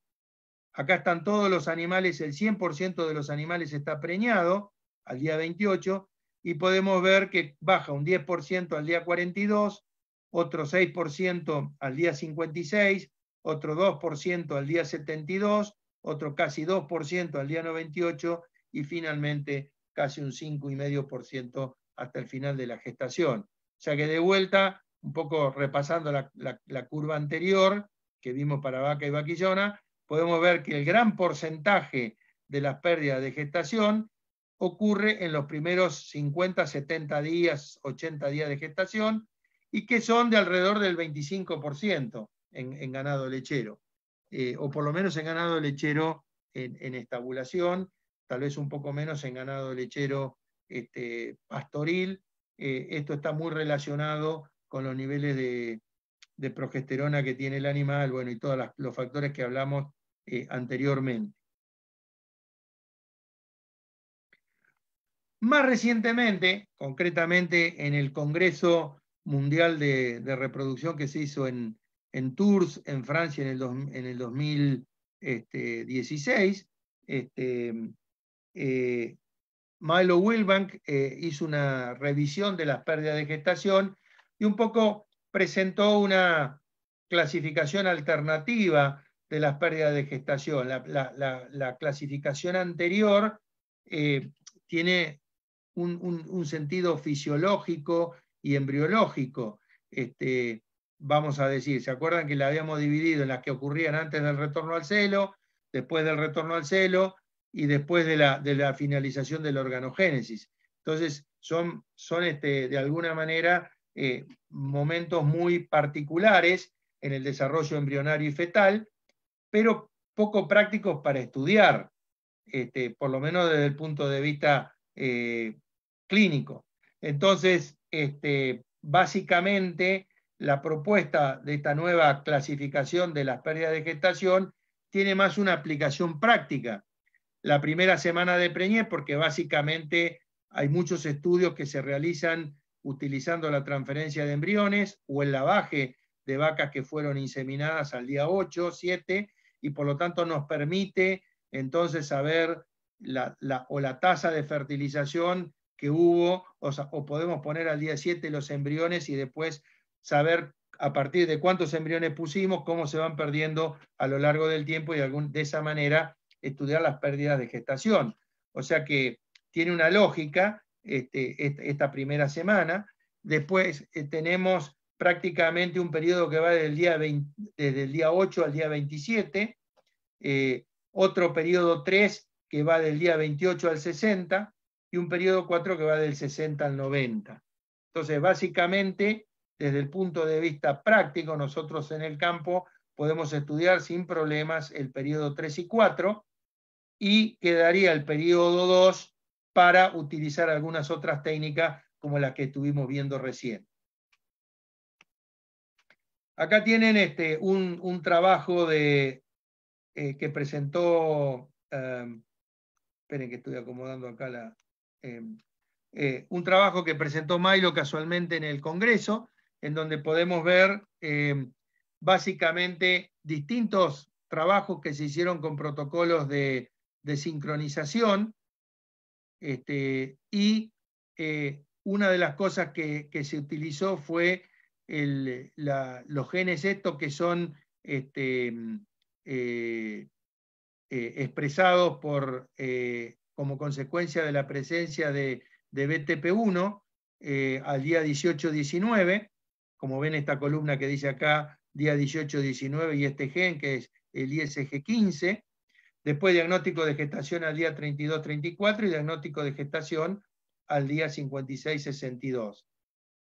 Acá están todos los animales, el 100% de los animales está preñado al día 28, y podemos ver que baja un 10% al día 42, otro 6% al día 56, otro 2% al día 72, otro casi 2% al día 98, y finalmente casi un 5,5% hasta el final de la gestación. O sea que de vuelta, un poco repasando la curva anterior que vimos para vaca y vaquillona, podemos ver que el gran porcentaje de las pérdidas de gestación ocurre en los primeros 50, 70 días, 80 días de gestación, y que son de alrededor del 25% en ganado lechero, o por lo menos en ganado lechero en estabulación, tal vez un poco menos en ganado lechero pastoril. Esto está muy relacionado con los niveles de progesterona que tiene el animal, bueno, y todos los factores que hablamos anteriormente. Más recientemente, concretamente en el Congreso Mundial de Reproducción que se hizo en Tours, en Francia, en el 2016, Milo Wilbank hizo una revisión de las pérdidas de gestación y un poco presentó una clasificación alternativa de las pérdidas de gestación. La clasificación anterior tiene un sentido fisiológico y embriológico. Vamos a decir, ¿se acuerdan que la habíamos dividido en las que ocurrían antes del retorno al celo, después del retorno al celo y después de la finalización de la organogénesis? Entonces, son de alguna manera momentos muy particulares en el desarrollo embrionario y fetal, pero poco prácticos para estudiar, por lo menos desde el punto de vista clínico. Entonces, básicamente, la propuesta de esta nueva clasificación de las pérdidas de gestación tiene más una aplicación práctica. La primera semana de preñez, porque básicamente hay muchos estudios que se realizan utilizando la transferencia de embriones o el lavaje de vacas que fueron inseminadas al día 8, 7, y por lo tanto nos permite entonces saber la tasa de fertilización que hubo, o podemos poner al día 7 los embriones y después saber a partir de cuántos embriones pusimos, cómo se van perdiendo a lo largo del tiempo, y de esa manera estudiar las pérdidas de gestación. O sea que tiene una lógica esta primera semana. Después tenemos prácticamente un periodo que va desde el día 8 al día 27, otro periodo 3 que va del día 28 al 60, y un periodo 4 que va del 60 al 90. Entonces, básicamente, desde el punto de vista práctico, nosotros en el campo podemos estudiar sin problemas el periodo 3 y 4, y quedaría el periodo 2 para utilizar algunas otras técnicas como las que estuvimos viendo recién. Acá tienen un trabajo que presentó, esperen que estoy acomodando acá un trabajo que presentó Milo casualmente en el Congreso, en donde podemos ver básicamente distintos trabajos que se hicieron con protocolos de sincronización, y una de las cosas que se utilizó fue los genes estos que son expresados como consecuencia de la presencia de BTP1 al día 18-19, como ven esta columna que dice acá, día 18-19, y este gen que es el ISG15, después diagnóstico de gestación al día 32-34 y diagnóstico de gestación al día 56-62.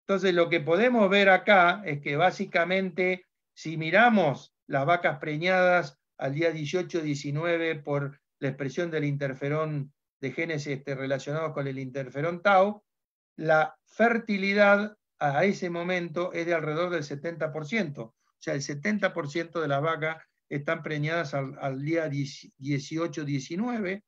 Entonces lo que podemos ver acá es que básicamente, si miramos las vacas preñadas al día 18-19 por la expresión del interferón de genes relacionados con el interferón tau, la fertilidad a ese momento es de alrededor del 70%. O sea, el 70% de las vacas están preñadas al día 18-19,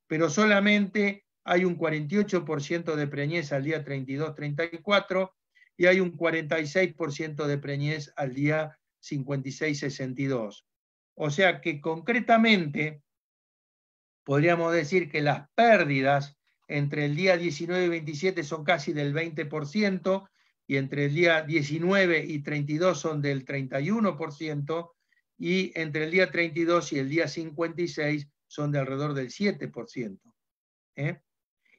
pero solamente hay un 48% de preñez al día 32-34 y hay un 46% de preñez al día 56-62. O sea que concretamente podríamos decir que las pérdidas entre el día 19 y 27 son casi del 20%, y entre el día 19 y 32 son del 31%, y entre el día 32 y el día 56 son de alrededor del 7%.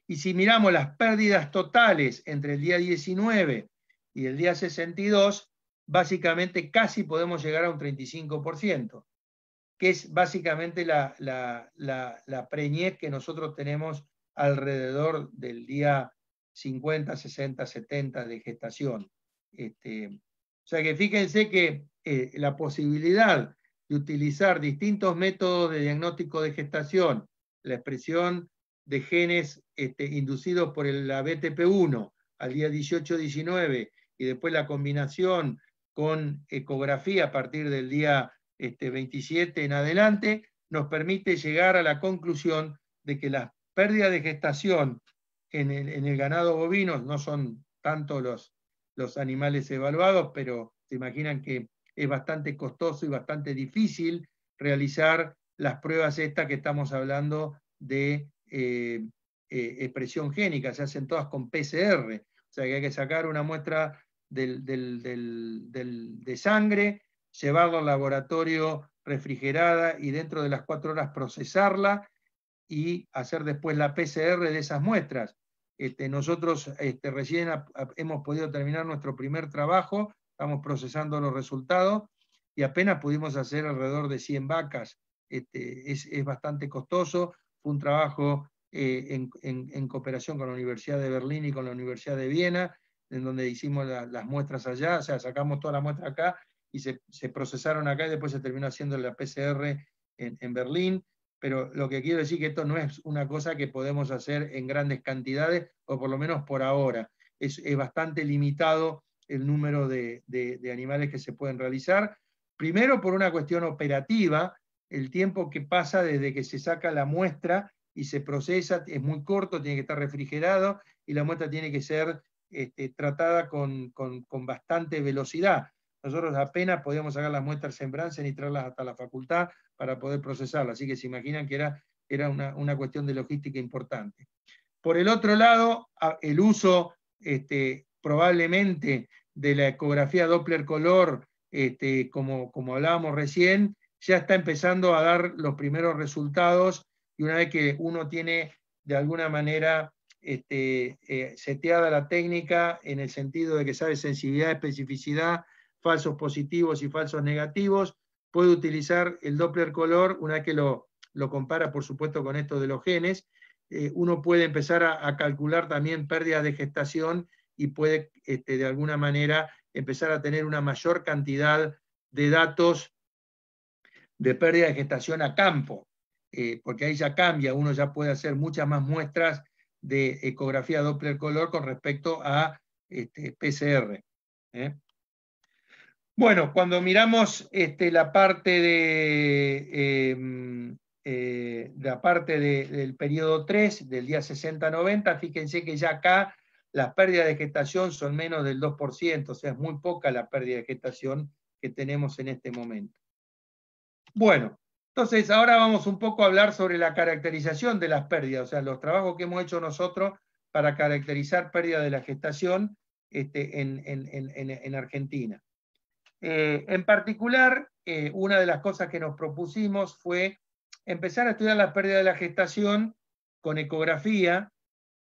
Y si miramos las pérdidas totales entre el día 19 y el día 62, básicamente casi podemos llegar a un 35%, que es básicamente la preñez que nosotros tenemos alrededor del día 50, 60, 70 de gestación. O sea que fíjense que la posibilidad de utilizar distintos métodos de diagnóstico de gestación, la expresión de genes inducidos por la BTP1 al día 18-19 y después la combinación con ecografía a partir del día 27 en adelante, nos permite llegar a la conclusión de que las pérdidas de gestación en el ganado bovino no son tanto los animales evaluados, pero se imaginan que es bastante costoso y bastante difícil realizar las pruebas estas que estamos hablando de expresión génica, se hacen todas con PCR, o sea que hay que sacar una muestra de sangre, llevarla al laboratorio refrigerada y dentro de las 4 horas procesarla y hacer después la PCR de esas muestras. Nosotros recién hemos podido terminar nuestro primer trabajo, estamos procesando los resultados y apenas pudimos hacer alrededor de 100 vacas. Es bastante costoso, fue un trabajo en cooperación con la Universidad de Berlín y con la Universidad de Viena, en donde hicimos las muestras allá, o sea, sacamos toda la muestra acá y se procesaron acá y después se terminó haciendo la PCR en Berlín. Pero lo que quiero decir es que esto no es una cosa que podemos hacer en grandes cantidades, o por lo menos por ahora. Es bastante limitado el número de animales que se pueden realizar. Primero por una cuestión operativa, el tiempo que pasa desde que se saca la muestra y se procesa es muy corto, tiene que estar refrigerado y la muestra tiene que ser tratada con bastante velocidad. Nosotros apenas podíamos sacar las muestras en Bransen y traerlas hasta la facultad para poder procesarlas, así que se imaginan que era una cuestión de logística importante. Por el otro lado, el uso probablemente de la ecografía Doppler color, como hablábamos recién, ya está empezando a dar los primeros resultados, y una vez que uno tiene de alguna manera seteada la técnica en el sentido de que sabe sensibilidad, especificidad, falsos positivos y falsos negativos, puede utilizar el Doppler color, una vez que lo compara, por supuesto, con esto de los genes, uno puede empezar a calcular también pérdidas de gestación y puede, de alguna manera, empezar a tener una mayor cantidad de datos de pérdida de gestación a campo, porque ahí ya cambia, uno ya puede hacer muchas más muestras de ecografía Doppler color con respecto a PCR. Bueno, cuando miramos la parte del periodo 3, del día 60-90, fíjense que ya acá las pérdidas de gestación son menos del 2%, o sea, es muy poca la pérdida de gestación que tenemos en este momento. Bueno, entonces ahora vamos un poco a hablar sobre la caracterización de las pérdidas, o sea, los trabajos que hemos hecho nosotros para caracterizar pérdida de la gestación en Argentina. En particular, una de las cosas que nos propusimos fue empezar a estudiar la pérdida de la gestación con ecografía,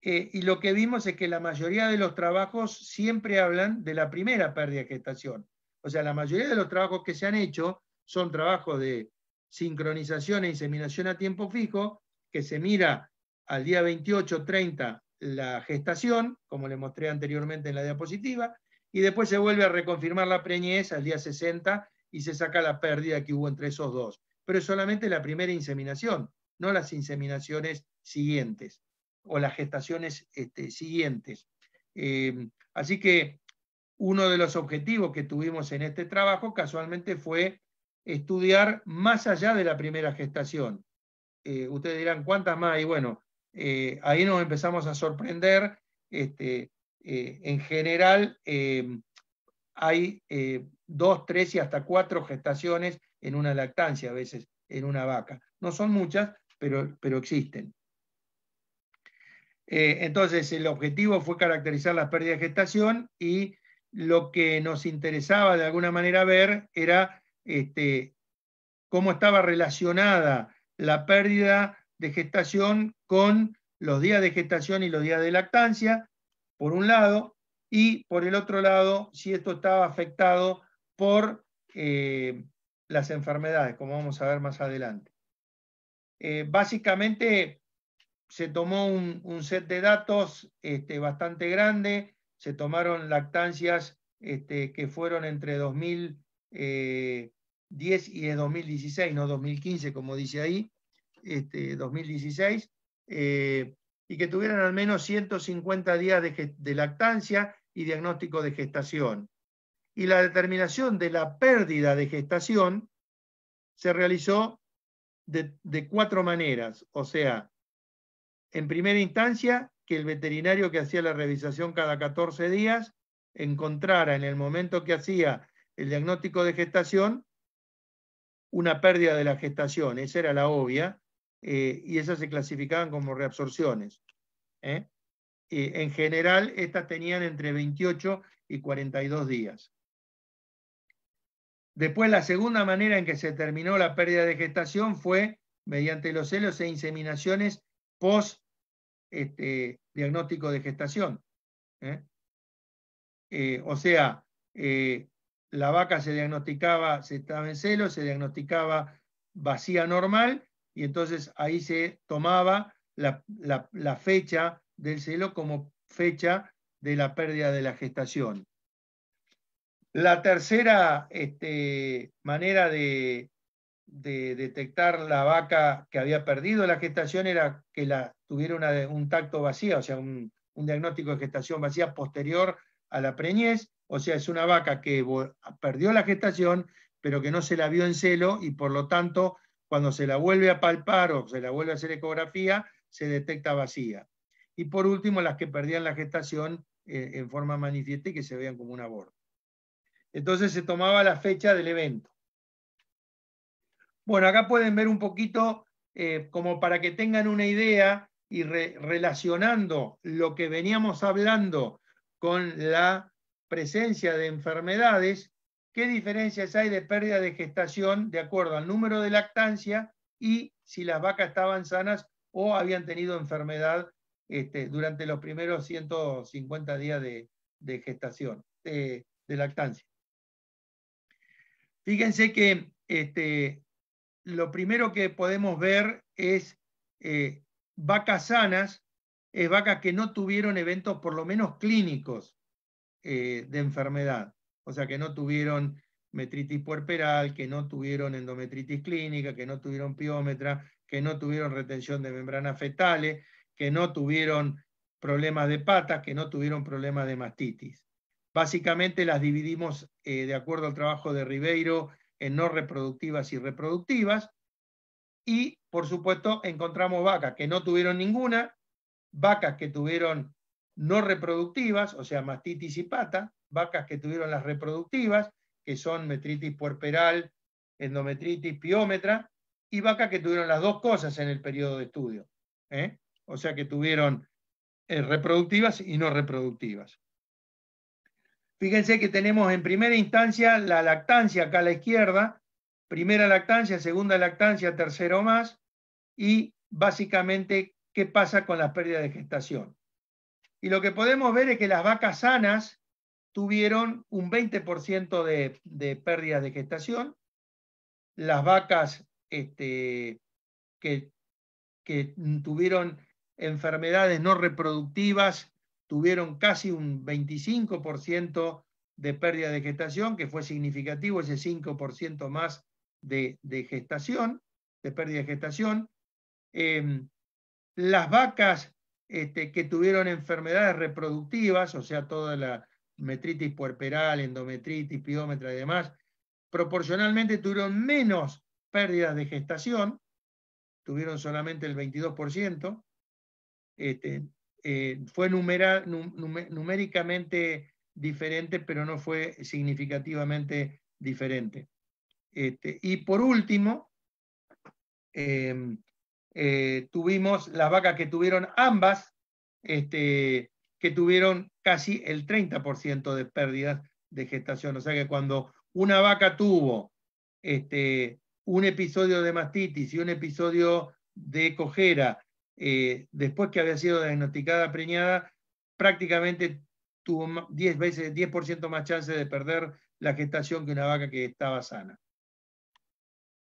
y lo que vimos es que la mayoría de los trabajos siempre hablan de la primera pérdida de gestación. O sea, la mayoría de los trabajos que se han hecho son trabajos de sincronización e inseminación a tiempo fijo, que se mira al día 28-30 la gestación, como le mostré anteriormente en la diapositiva, y después se vuelve a reconfirmar la preñez al día 60 y se saca la pérdida que hubo entre esos dos. Pero es solamente la primera inseminación, no las inseminaciones siguientes o las gestaciones siguientes. Así que uno de los objetivos que tuvimos en este trabajo casualmente fue estudiar más allá de la primera gestación. Ustedes dirán, ¿cuántas más? Y bueno, ahí nos empezamos a sorprender. en general hay 2, 3 y hasta 4 gestaciones en una lactancia, a veces en una vaca. No son muchas, pero existen. Entonces, el objetivo fue caracterizar las pérdidas de gestación y lo que nos interesaba de alguna manera ver era cómo estaba relacionada la pérdida de gestación con los días de gestación y los días de lactancia, por un lado, y por el otro lado, si esto estaba afectado por las enfermedades, como vamos a ver más adelante. Básicamente se tomó un set de datos bastante grande, se tomaron lactancias que fueron entre 2010 y 2016, no 2015 como dice ahí, 2016, y que tuvieran al menos 150 días de lactancia y diagnóstico de gestación. Y la determinación de la pérdida de gestación se realizó de 4 maneras, o sea, en primera instancia, que el veterinario que hacía la revisación cada 14 días encontrara en el momento que hacía el diagnóstico de gestación una pérdida de la gestación, esa era la obvia, y esas se clasificaban como reabsorciones. En general, estas tenían entre 28 y 42 días. Después, la segunda manera en que se terminó la pérdida de gestación fue mediante los celos e inseminaciones post diagnóstico de gestación. O sea, la vaca se diagnosticaba, se estaba en celo, se diagnosticaba vacía normal, y entonces ahí se tomaba la fecha del celo como fecha de la pérdida de la gestación. La tercera manera de detectar la vaca que había perdido la gestación era que tuviera un tacto vacía, o sea, un diagnóstico de gestación vacía posterior a la preñez, o sea, es una vaca que perdió la gestación, pero que no se la vio en celo, y por lo tanto, cuando se la vuelve a palpar o se la vuelve a hacer ecografía, se detecta vacía. Y por último, las que perdían la gestación en forma manifiesta y que se veían como un aborto. Entonces se tomaba la fecha del evento. Bueno, acá pueden ver un poquito como para que tengan una idea y relacionando lo que veníamos hablando con la presencia de enfermedades, qué diferencias hay de pérdida de gestación de acuerdo al número de lactancia y si las vacas estaban sanas o habían tenido enfermedad durante los primeros 150 días de gestación, de lactancia. Fíjense que lo primero que podemos ver es vacas sanas, es vacas que no tuvieron eventos por lo menos clínicos de enfermedad, o sea, que no tuvieron metritis puerperal, que no tuvieron endometritis clínica, que no tuvieron piómetra, que no tuvieron retención de membranas fetales, que no tuvieron problemas de patas, que no tuvieron problemas de mastitis. Básicamente las dividimos de acuerdo al trabajo de Ribeiro en no reproductivas y reproductivas, y por supuesto encontramos vacas que no tuvieron ninguna, vacas que tuvieron no reproductivas, o sea, mastitis y pata, vacas que tuvieron las reproductivas, que son metritis puerperal, endometritis, piómetra, y vacas que tuvieron las dos cosas en el periodo de estudio. O sea, que tuvieron reproductivas y no reproductivas. Fíjense que tenemos en primera instancia la lactancia acá a la izquierda, primera lactancia, segunda lactancia, tercera o más, y básicamente qué pasa con las pérdidas de gestación. Y lo que podemos ver es que las vacas sanas tuvieron un 20% de pérdidas de gestación, las vacas que tuvieron enfermedades no reproductivas tuvieron casi un 25% de pérdida de gestación, que fue significativo, ese 5% más de gestación, de pérdida de gestación. Las vacas que tuvieron enfermedades reproductivas, o sea, toda la metritis puerperal, endometritis, piómetra y demás, proporcionalmente tuvieron menos pérdidas de gestación, tuvieron solamente el 22%. fue numéricamente diferente, pero no fue significativamente diferente. Y por último, tuvimos las vacas que tuvieron ambas, que tuvieron casi el 30% de pérdidas de gestación. O sea que cuando una vaca tuvo un episodio de mastitis y un episodio de cojera, después que había sido diagnosticada preñada, prácticamente tuvo 10% más chance de perder la gestación que una vaca que estaba sana.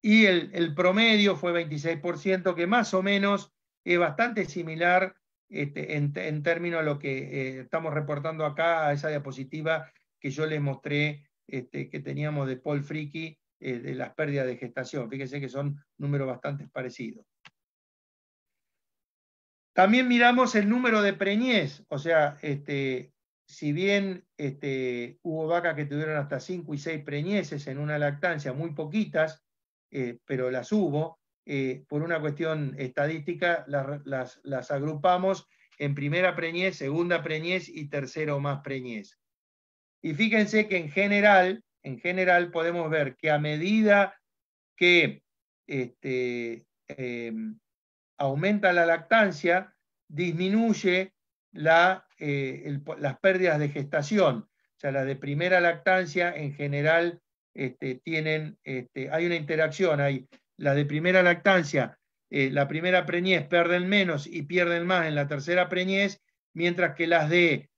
Y el promedio fue 26%, que más o menos es bastante similar en términos a lo que estamos reportando acá, a esa diapositiva que yo les mostré, que teníamos de Paul Fricke, de las pérdidas de gestación. Fíjense que son números bastante parecidos. También miramos el número de preñez, o sea, si bien hubo vacas que tuvieron hasta 5 y 6 preñeces en una lactancia, muy poquitas, pero las hubo, por una cuestión estadística, las agrupamos en primera preñez, segunda preñez y tercera o más preñez. Y fíjense que en general podemos ver que a medida que aumenta la lactancia, disminuye las pérdidas de gestación. O sea, las de primera lactancia en general hay una interacción, hay la de primera lactancia, la primera preñez pierden menos y pierden más en la tercera preñez, mientras que las de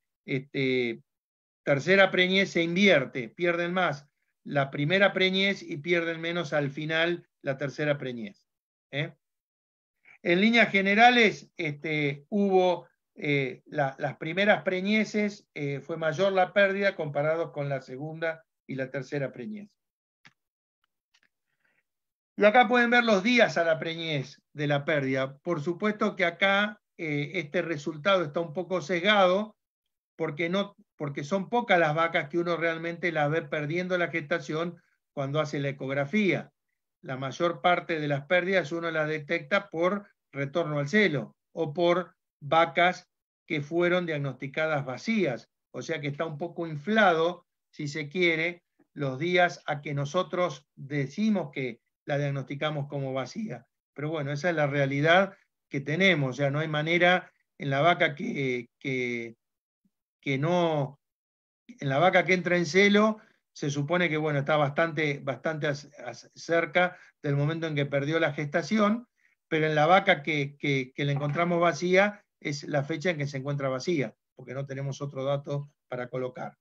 tercera preñez se invierte, pierden más la primera preñez y pierden menos al final la tercera preñez. En líneas generales, hubo las primeras preñeces, fue mayor la pérdida comparado con la segunda y la tercera preñez. Y acá pueden ver los días a la preñez de la pérdida. Por supuesto que acá este resultado está un poco sesgado porque son pocas las vacas que uno realmente las ve perdiendo la gestación cuando hace la ecografía. La mayor parte de las pérdidas uno las detecta por retorno al celo o por vacas que fueron diagnosticadas vacías. O sea que está un poco inflado, si se quiere, los días a que nosotros decimos que la diagnosticamos como vacía. Pero bueno, esa es la realidad que tenemos. O sea, no hay manera en la vaca que no, en la vaca que entra en celo, se supone que bueno, está bastante cerca del momento en que perdió la gestación, pero en la vaca que la encontramos vacía es la fecha en que se encuentra vacía, porque no tenemos otro dato para colocar.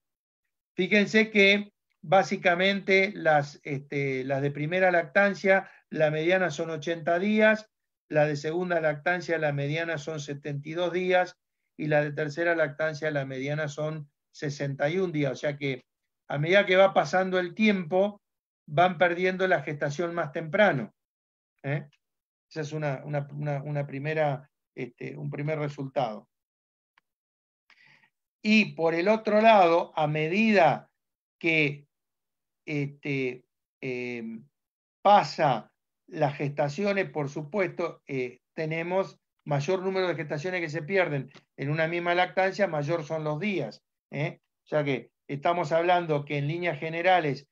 Fíjense que básicamente las de primera lactancia, la mediana son 80 días, la de segunda lactancia, la mediana son 72 días, y la de tercera lactancia, la mediana son 61 días. O sea que a medida que va pasando el tiempo, van perdiendo la gestación más temprano. Ese es un primer resultado. Y por el otro lado, a medida que pasa las gestaciones, por supuesto, tenemos mayor número de gestaciones que se pierden en una misma lactancia, mayor son los días. O sea que estamos hablando que en líneas generales,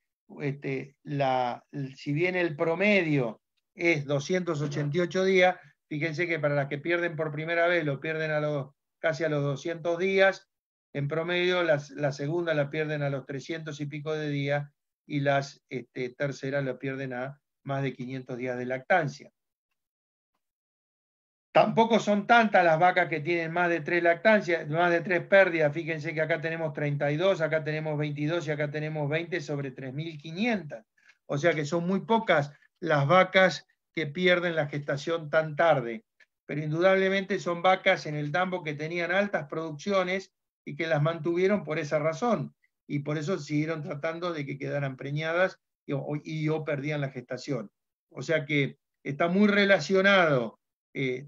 si bien el promedio es 288 días, fíjense que para las que pierden por primera vez lo pierden casi a los 200 días, en promedio la segunda la pierden a los 300 y pico de días y las terceras la pierden a más de 500 días de lactancia. Tampoco son tantas las vacas que tienen más de 3 lactancias, más de 3 pérdidas. Fíjense que acá tenemos 32, acá tenemos 22 y acá tenemos 20 sobre 3.500. O sea que son muy pocas las vacas que pierden la gestación tan tarde. Pero indudablemente son vacas en el tambo que tenían altas producciones y que las mantuvieron por esa razón. Y por eso siguieron tratando de que quedaran preñadas y perdían la gestación. O sea que está muy relacionado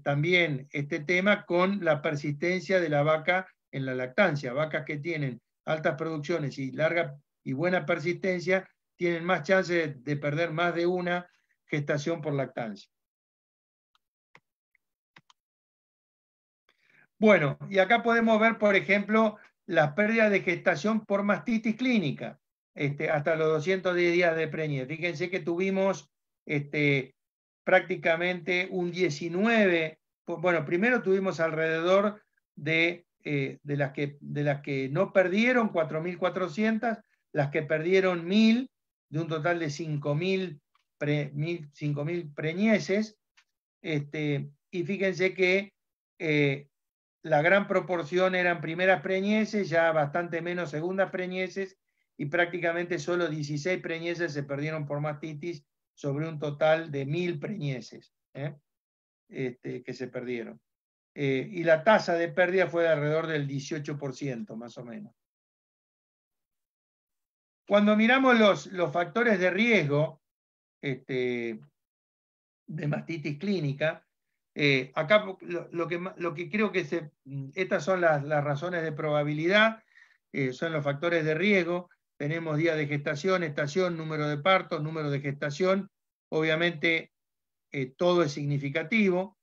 también este tema con la persistencia de la vaca en la lactancia. Vacas que tienen altas producciones y larga y buena persistencia tienen más chance de perder más de una gestación por lactancia. Bueno, y acá podemos ver, por ejemplo, las pérdidas de gestación por mastitis clínica, hasta los 210 días de preñez. Fíjense que tuvimos prácticamente un 19, bueno, primero tuvimos alrededor de las que no perdieron, 4.400, las que perdieron 1.000, de un total de 5.000 preñeces, y fíjense que la gran proporción eran primeras preñeces, ya bastante menos segundas preñeces, y prácticamente solo 16 preñeces se perdieron por mastitis sobre un total de 1.000 preñeces que se perdieron. Y la tasa de pérdida fue de alrededor del 18%, más o menos. Cuando miramos los factores de riesgo de mastitis clínica, acá lo que creo que estas son las razones de probabilidad, son los factores de riesgo. Tenemos días de gestación, estación, número de partos, número de gestación. Obviamente todo es significativo,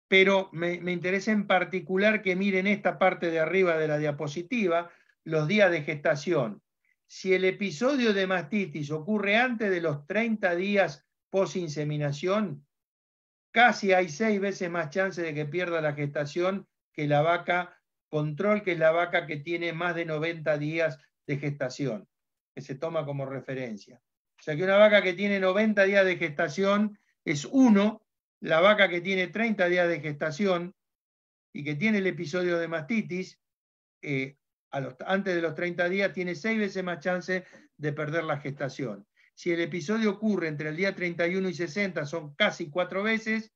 pero me interesa en particular que miren esta parte de arriba de la diapositiva, los días de gestación. Si el episodio de mastitis ocurre antes de los 30 días post-inseminación, casi hay 6 veces más chance de que pierda la gestación que la vaca control, que es la vaca que tiene más de 90 días de gestación, que se toma como referencia. O sea que una vaca que tiene 90 días de gestación es 1, la vaca que tiene 30 días de gestación y que tiene el episodio de mastitis, antes de los 30 días tiene 6 veces más chance de perder la gestación. Si el episodio ocurre entre el día 31 y 60, son casi 4 veces,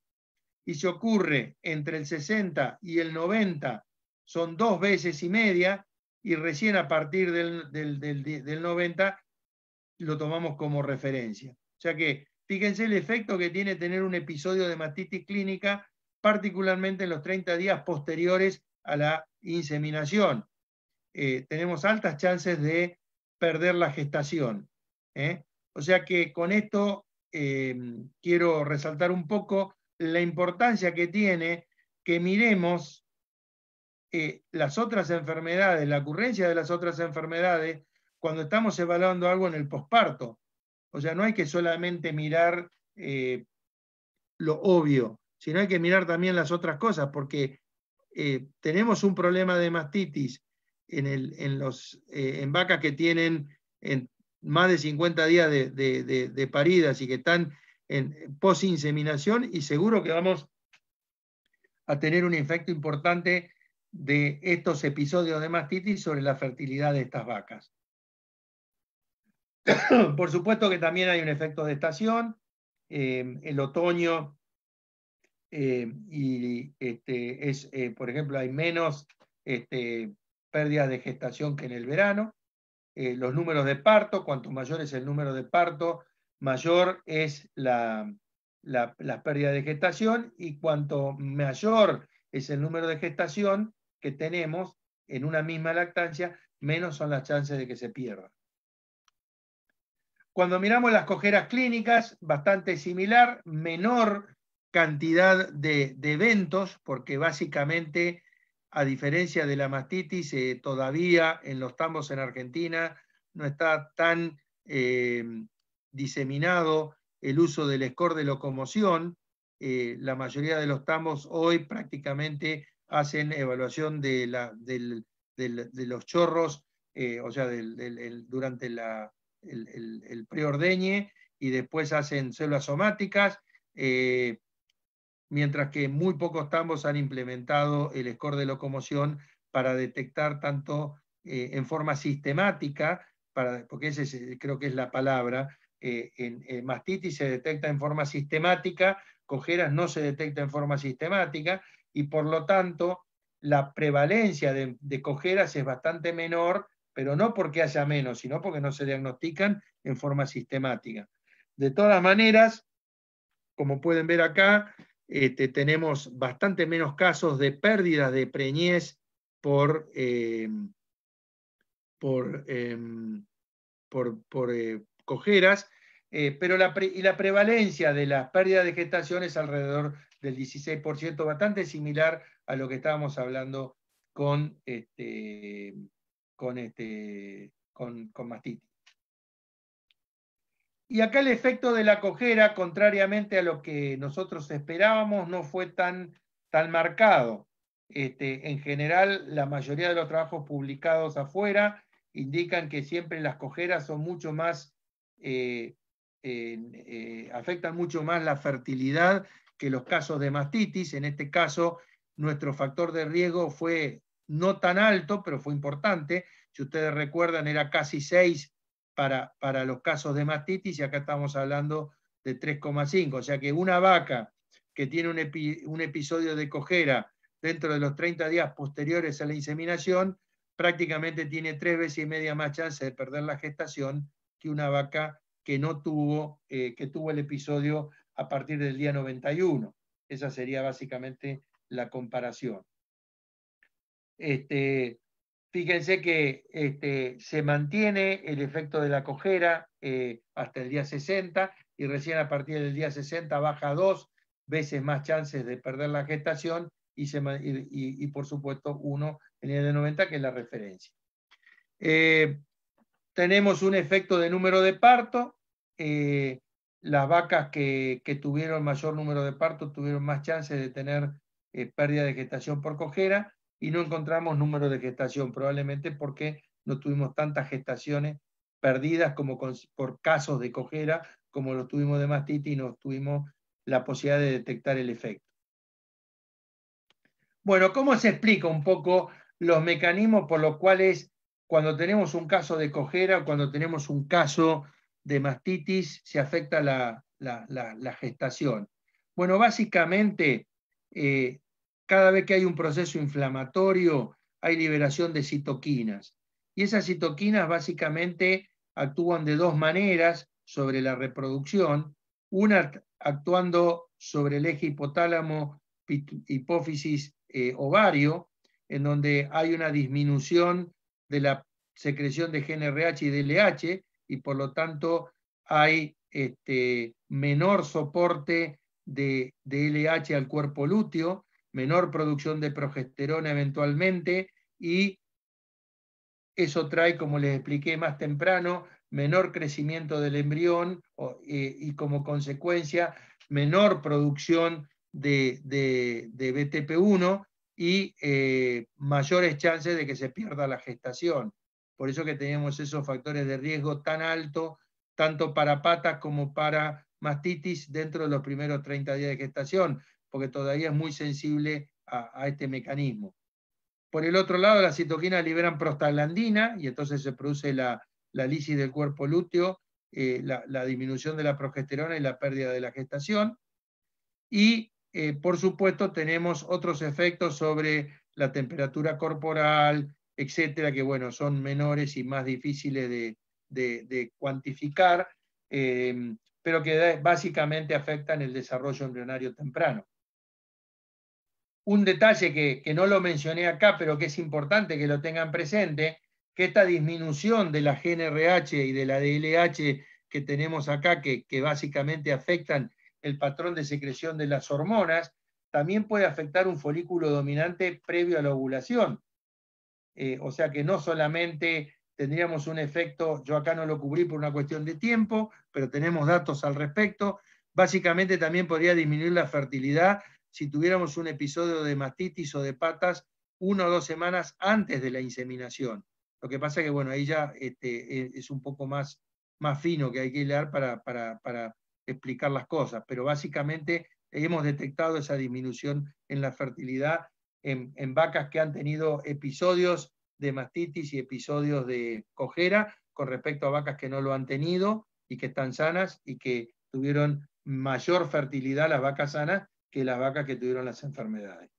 y si ocurre entre el 60 y el 90, son 2 veces y media, y recién a partir del 90 lo tomamos como referencia. O sea que fíjense el efecto que tiene tener un episodio de mastitis clínica, particularmente en los 30 días posteriores a la inseminación. Tenemos altas chances de perder la gestación. O sea que con esto quiero resaltar un poco la importancia que tiene que miremos las otras enfermedades, la ocurrencia de las otras enfermedades cuando estamos evaluando algo en el posparto. O sea, no hay que solamente mirar lo obvio, sino hay que mirar también las otras cosas, porque tenemos un problema de mastitis en vacas que tienen más de 50 días de paridas y que están en post-inseminación, y seguro que vamos a tener un efecto importante de estos episodios de mastitis sobre la fertilidad de estas vacas. Por supuesto que también hay un efecto de estación. El otoño por ejemplo, hay menos pérdidas de gestación que en el verano. Los números de parto, cuanto mayor es el número de parto, mayor es la pérdida de gestación, y cuanto mayor es el número de gestación que tenemos en una misma lactancia, menos son las chances de que se pierda. Cuando miramos las cojeras clínicas, bastante similar, menor cantidad de eventos, porque básicamente, a diferencia de la mastitis, todavía en los tambos en Argentina no está tan diseminado el uso del score de locomoción. La mayoría de los tambos hoy prácticamente hacen evaluación de los chorros, o sea, durante el preordeñe, y después hacen células somáticas, mientras que muy pocos tambos han implementado el score de locomoción para detectar tanto en forma sistemática, porque ese creo que es la palabra, en mastitis se detecta en forma sistemática, cojeras no se detecta en forma sistemática, y por lo tanto la prevalencia de cojeras es bastante menor, pero no porque haya menos, sino porque no se diagnostican en forma sistemática. De todas maneras, como pueden ver acá, tenemos bastante menos casos de pérdida de preñez por cojeras, pero la prevalencia de la pérdida de gestación es alrededor del 16%, bastante similar a lo que estábamos hablando con mastitis. Y acá el efecto de la cojera, contrariamente a lo que nosotros esperábamos, no fue tan marcado. En general, la mayoría de los trabajos publicados afuera indican que siempre las cojeras son mucho más, afectan mucho más la fertilidad que los casos de mastitis. En este caso, nuestro factor de riesgo fue no tan alto, pero fue importante. Si ustedes recuerdan, era casi 6 para los casos de mastitis, y acá estamos hablando de 3,5. O sea que una vaca que tiene un episodio de cojera dentro de los 30 días posteriores a la inseminación, prácticamente tiene 3 veces y media más chance de perder la gestación que una vaca que no tuvo, que tuvo el episodio a partir del día 91. Esa sería básicamente la comparación. Fíjense que se mantiene el efecto de la cojera hasta el día 60, y recién a partir del día 60 baja 2 veces más chances de perder la gestación, y por supuesto 1 en el de 90, que es la referencia. Tenemos un efecto de número de parto. Las vacas que tuvieron mayor número de parto tuvieron más chances de tener pérdida de gestación por cojera, y no encontramos número de gestación, probablemente porque no tuvimos tantas gestaciones perdidas como por casos de cojera como lo tuvimos de mastitis, y no tuvimos la posibilidad de detectar el efecto. Bueno, ¿cómo se explica un poco los mecanismos por los cuales cuando tenemos un caso de cojera o cuando tenemos un caso de mastitis se afecta la gestación? Bueno, básicamente, cada vez que hay un proceso inflamatorio, hay liberación de citoquinas. Y esas citoquinas básicamente actúan de dos maneras sobre la reproducción. Una actuando sobre el eje hipotálamo, hipófisis, ovario, en donde hay una disminución de la secreción de GnRH y DLH, y por lo tanto hay menor soporte de LH al cuerpo lúteo, menor producción de progesterona eventualmente, y eso trae, como les expliqué más temprano, menor crecimiento del embrión y como consecuencia menor producción de BTP1 y mayores chances de que se pierda la gestación. Por eso que tenemos esos factores de riesgo tan altos, tanto para patas como para mastitis, dentro de los primeros 30 días de gestación, porque todavía es muy sensible a este mecanismo. Por el otro lado, las citoquinas liberan prostaglandina, y entonces se produce la lisis del cuerpo lúteo, la disminución de la progesterona y la pérdida de la gestación. Y, por supuesto, tenemos otros efectos sobre la temperatura corporal, etcétera, que bueno, son menores y más difíciles de cuantificar, pero que básicamente afectan el desarrollo embrionario temprano. Un detalle que no lo mencioné acá, pero que es importante que lo tengan presente, que esta disminución de la GnRH y de la DLH que tenemos acá, que básicamente afectan el patrón de secreción de las hormonas, también puede afectar un folículo dominante previo a la ovulación. O sea que no solamente tendríamos un efecto, yo acá no lo cubrí por una cuestión de tiempo, pero tenemos datos al respecto. Básicamente también podría disminuir la fertilidad si tuviéramos un episodio de mastitis o de patas 1 o 2 semanas antes de la inseminación. Lo que pasa es que, bueno, ahí ya es un poco más fino que hay que hilar para explicar las cosas, pero básicamente hemos detectado esa disminución en la fertilidad en vacas que han tenido episodios de mastitis y episodios de cojera, con respecto a vacas que no lo han tenido y que están sanas y que tuvieron mayor fertilidad, las vacas sanas, que las vacas que tuvieron las enfermedades.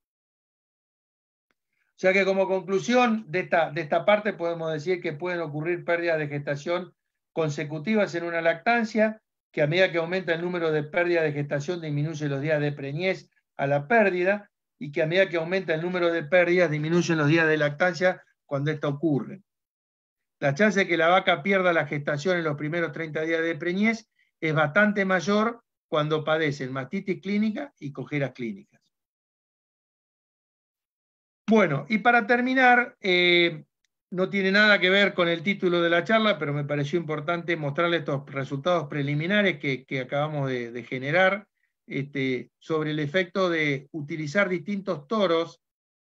O sea que, como conclusión de esta parte, podemos decir que pueden ocurrir pérdidas de gestación consecutivas en una lactancia, que a medida que aumenta el número de pérdidas de gestación disminuye los días de preñez a la pérdida, y que a medida que aumenta el número de pérdidas disminuyen los días de lactancia cuando esta ocurre. La chance de que la vaca pierda la gestación en los primeros 30 días de preñez es bastante mayor cuando padecen mastitis clínica y cojeras clínicas. Bueno, y para terminar, no tiene nada que ver con el título de la charla, pero me pareció importante mostrarles estos resultados preliminares que acabamos de generar sobre el efecto de utilizar distintos toros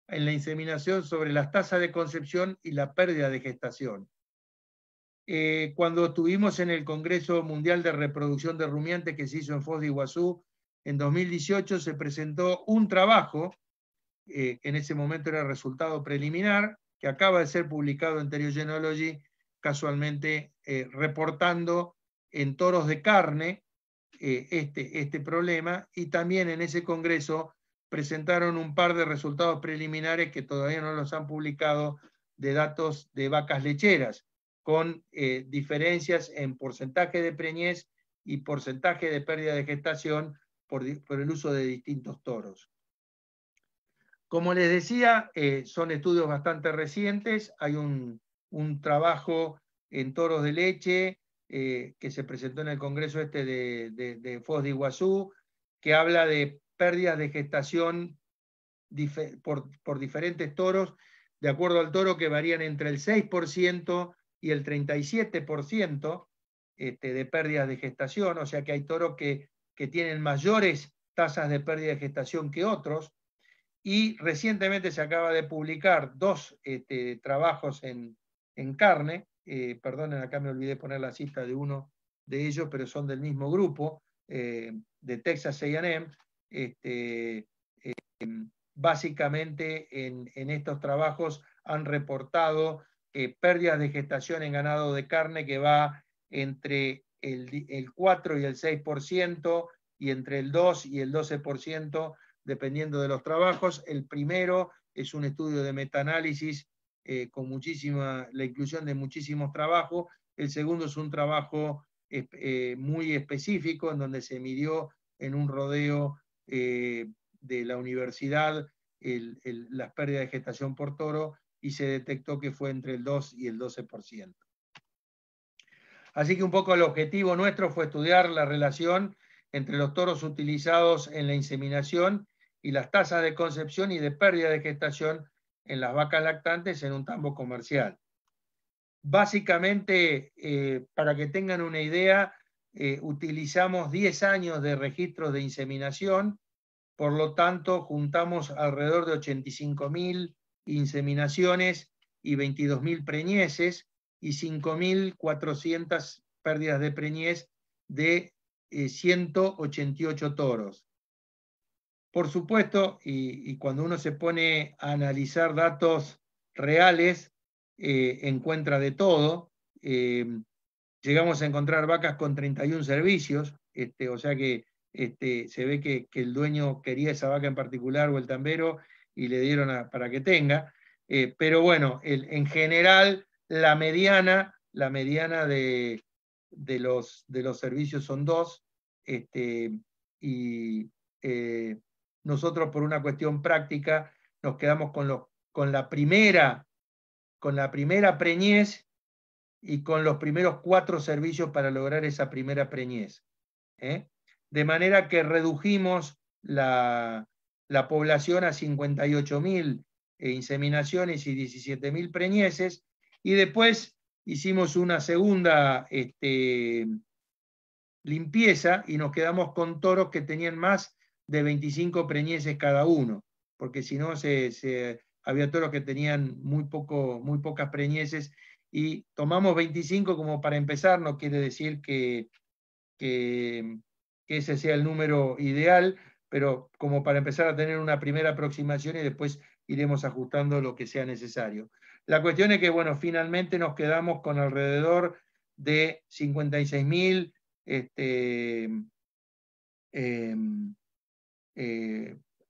en la inseminación sobre las tasas de concepción y la pérdida de gestación. Cuando estuvimos en el Congreso Mundial de Reproducción de Rumiantes que se hizo en Foz de Iguazú en 2018, se presentó un trabajo, que en ese momento era resultado preliminar, que acaba de ser publicado en Theriogenology, casualmente reportando en toros de carne este problema, y también en ese congreso presentaron un par de resultados preliminares que todavía no los han publicado, de datos de vacas lecheras, con diferencias en porcentaje de preñez y porcentaje de pérdida de gestación por el uso de distintos toros. Como les decía, son estudios bastante recientes. Hay un trabajo en toros de leche que se presentó en el Congreso de Foz de Iguazú, que habla de pérdidas de gestación por diferentes toros, de acuerdo al toro, que varían entre el 6% y el 37% de pérdidas de gestación. O sea que hay toros que tienen mayores tasas de pérdida de gestación que otros. Y recientemente se acaba de publicar dos trabajos en carne. Perdonen, acá me olvidé poner la cita de uno de ellos, pero son del mismo grupo, de Texas A&M. Básicamente en estos trabajos han reportado pérdidas de gestación en ganado de carne que va entre el 4 y el 6% y entre el 2 y el 12%, dependiendo de los trabajos. El primero es un estudio de metaanálisis con la inclusión de muchísimos trabajos. El segundo es un trabajo muy específico, en donde se midió en un rodeo de la universidad las pérdidas de gestación por toro, y se detectó que fue entre el 2 y el 12%. Así que un poco el objetivo nuestro fue estudiar la relación entre los toros utilizados en la inseminación y las tasas de concepción y de pérdida de gestación en las vacas lactantes en un tambo comercial. Básicamente, para que tengan una idea, utilizamos 10 años de registros de inseminación. Por lo tanto, juntamos alrededor de 85.000 inseminaciones y 22.000 preñeces y 5.400 pérdidas de preñez de 188 toros. Por supuesto, y cuando uno se pone a analizar datos reales, encuentra de todo. Llegamos a encontrar vacas con 31 servicios, o sea que se ve que el dueño quería esa vaca en particular, o el tambero, y le dieron para que tenga. Pero bueno, en general, la mediana de los servicios son 2, y nosotros, por una cuestión práctica, nos quedamos con la primera preñez y con los primeros 4 servicios para lograr esa primera preñez. De manera que redujimos la población a 58.000 inseminaciones y 17.000 preñeces, y después hicimos una segunda limpieza y nos quedamos con toros que tenían más de 25 preñeces cada uno, porque si no había toros que tenían muy pocas preñeces, y tomamos 25 como para empezar. No quiere decir que ese sea el número ideal, pero como para empezar a tener una primera aproximación, y después iremos ajustando lo que sea necesario. La cuestión es que, bueno, finalmente nos quedamos con alrededor de 56.000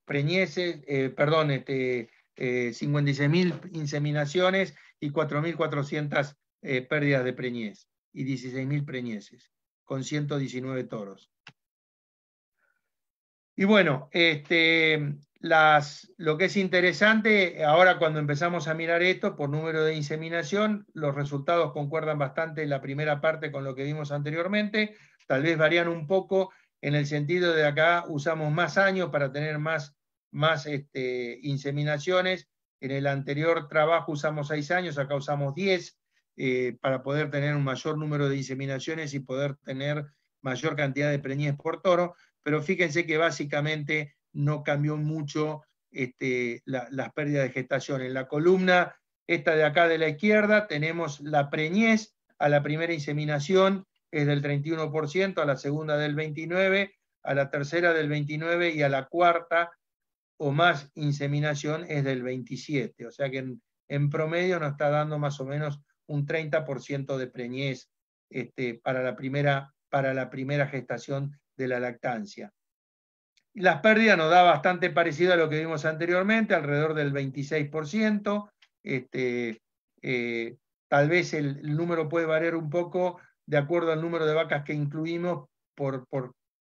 preñeces, 56.000 inseminaciones y 4.400 pérdidas de preñez, y 16.000 preñeces, con 119 toros. Y bueno, lo que es interesante, ahora cuando empezamos a mirar esto por número de inseminación, los resultados concuerdan bastante en la primera parte con lo que vimos anteriormente. Tal vez varían un poco en el sentido de acá usamos más años para tener más inseminaciones. En el anterior trabajo usamos 6 años, acá usamos 10, para poder tener un mayor número de inseminaciones y poder tener mayor cantidad de preñez por toro, pero fíjense que básicamente no cambió mucho las pérdidas de gestación. En la columna esta de acá de la izquierda tenemos la preñez a la primera inseminación es del 31%, a la segunda del 29%, a la tercera del 29% y a la cuarta o más inseminación es del 27%. O sea que en promedio nos está dando más o menos un 30% de preñez para la primera gestación de la lactancia. Y las pérdidas nos da bastante parecido a lo que vimos anteriormente, alrededor del 26%. Tal vez el número puede variar un poco de acuerdo al número de vacas que incluimos por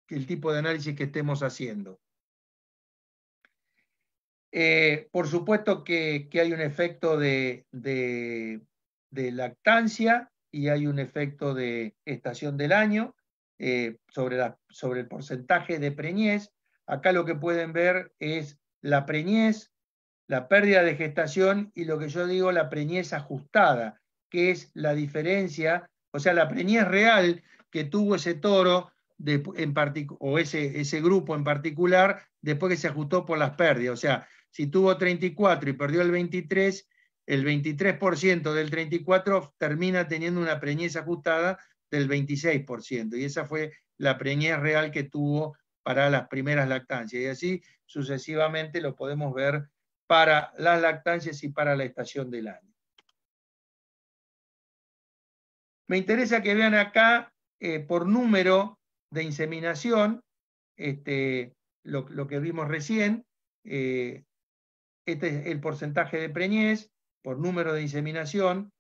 el tipo de análisis que estemos haciendo. Por supuesto que hay un efecto de lactancia y hay un efecto de estación del año sobre el porcentaje de preñez. Acá lo que pueden ver es la preñez, la pérdida de gestación y lo que yo digo la preñez ajustada, que es la diferencia, o sea, la preñez real que tuvo ese toro o ese grupo en particular después que se ajustó por las pérdidas. O sea, si tuvo 34 y perdió el 23% del 34 termina teniendo una preñez ajustada del 26%. Y esa fue la preñez real que tuvo para las primeras lactancias. Y así sucesivamente lo podemos ver para las lactancias y para la estación del año. Me interesa que vean acá por número de inseminación, lo que vimos recién. Este es el porcentaje de preñez por número de inseminación.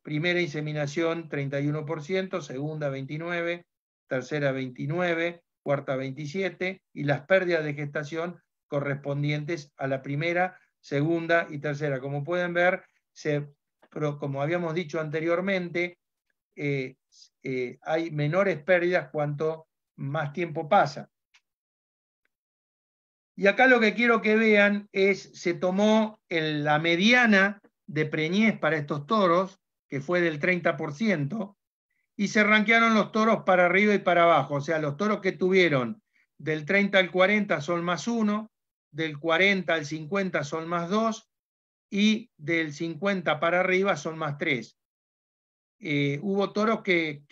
Primera inseminación 31%, segunda 29%, tercera 29%, cuarta 27%, y las pérdidas de gestación correspondientes a la primera, segunda y tercera. Como pueden ver, como habíamos dicho anteriormente, hay menores pérdidas cuanto más tiempo pasa. Y acá lo que quiero que vean es, se tomó la mediana de preñez para estos toros, que fue del 30%, y se rankearon los toros para arriba y para abajo. O sea, los toros que tuvieron del 30 al 40 son más 1, del 40 al 50 son más 2, y del 50 para arriba son más 3. Hubo toros que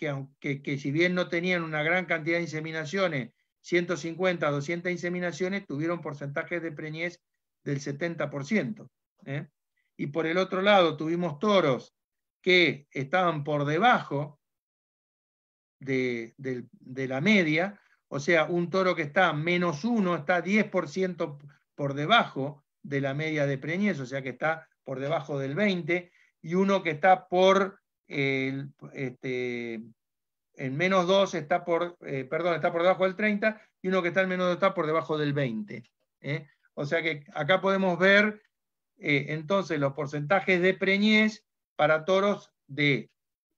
si bien no tenían una gran cantidad de inseminaciones, 150, 200 inseminaciones, tuvieron porcentajes de preñez del 70%. Y por el otro lado tuvimos toros que estaban por debajo de la media, o sea, un toro que está menos 1 está 10% por debajo de la media de preñez, o sea que está por debajo del 20%, y uno que está en menos 2 está por debajo del 30%, y uno que está en menos 2 está por debajo del 20%. O sea que acá podemos ver entonces los porcentajes de preñez para toros de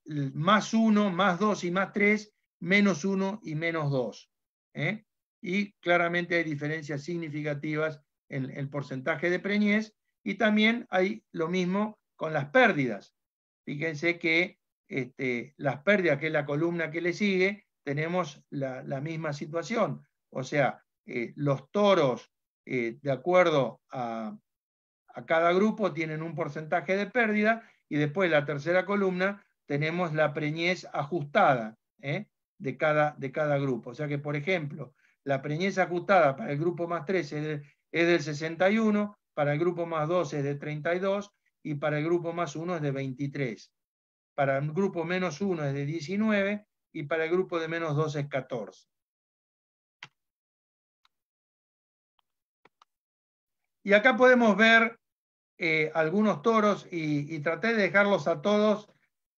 más 1, más 2 y más 3, menos 1 y menos 2. Y claramente hay diferencias significativas en el porcentaje de preñez, y también hay lo mismo con las pérdidas. Fíjense que las pérdidas, que es la columna que le sigue, tenemos la misma situación. O sea, los toros, de acuerdo a cada grupo, tienen un porcentaje de pérdida, y después la tercera columna tenemos la preñez ajustada de cada grupo. O sea que, por ejemplo, la preñez ajustada para el grupo más 3 es del 61, para el grupo más 2 es de 32, y para el grupo más 1 es de 23. Para el grupo menos 1 es de 19, y para el grupo de menos 2 es 14. Y acá podemos ver algunos toros, y traté de dejarlos a todos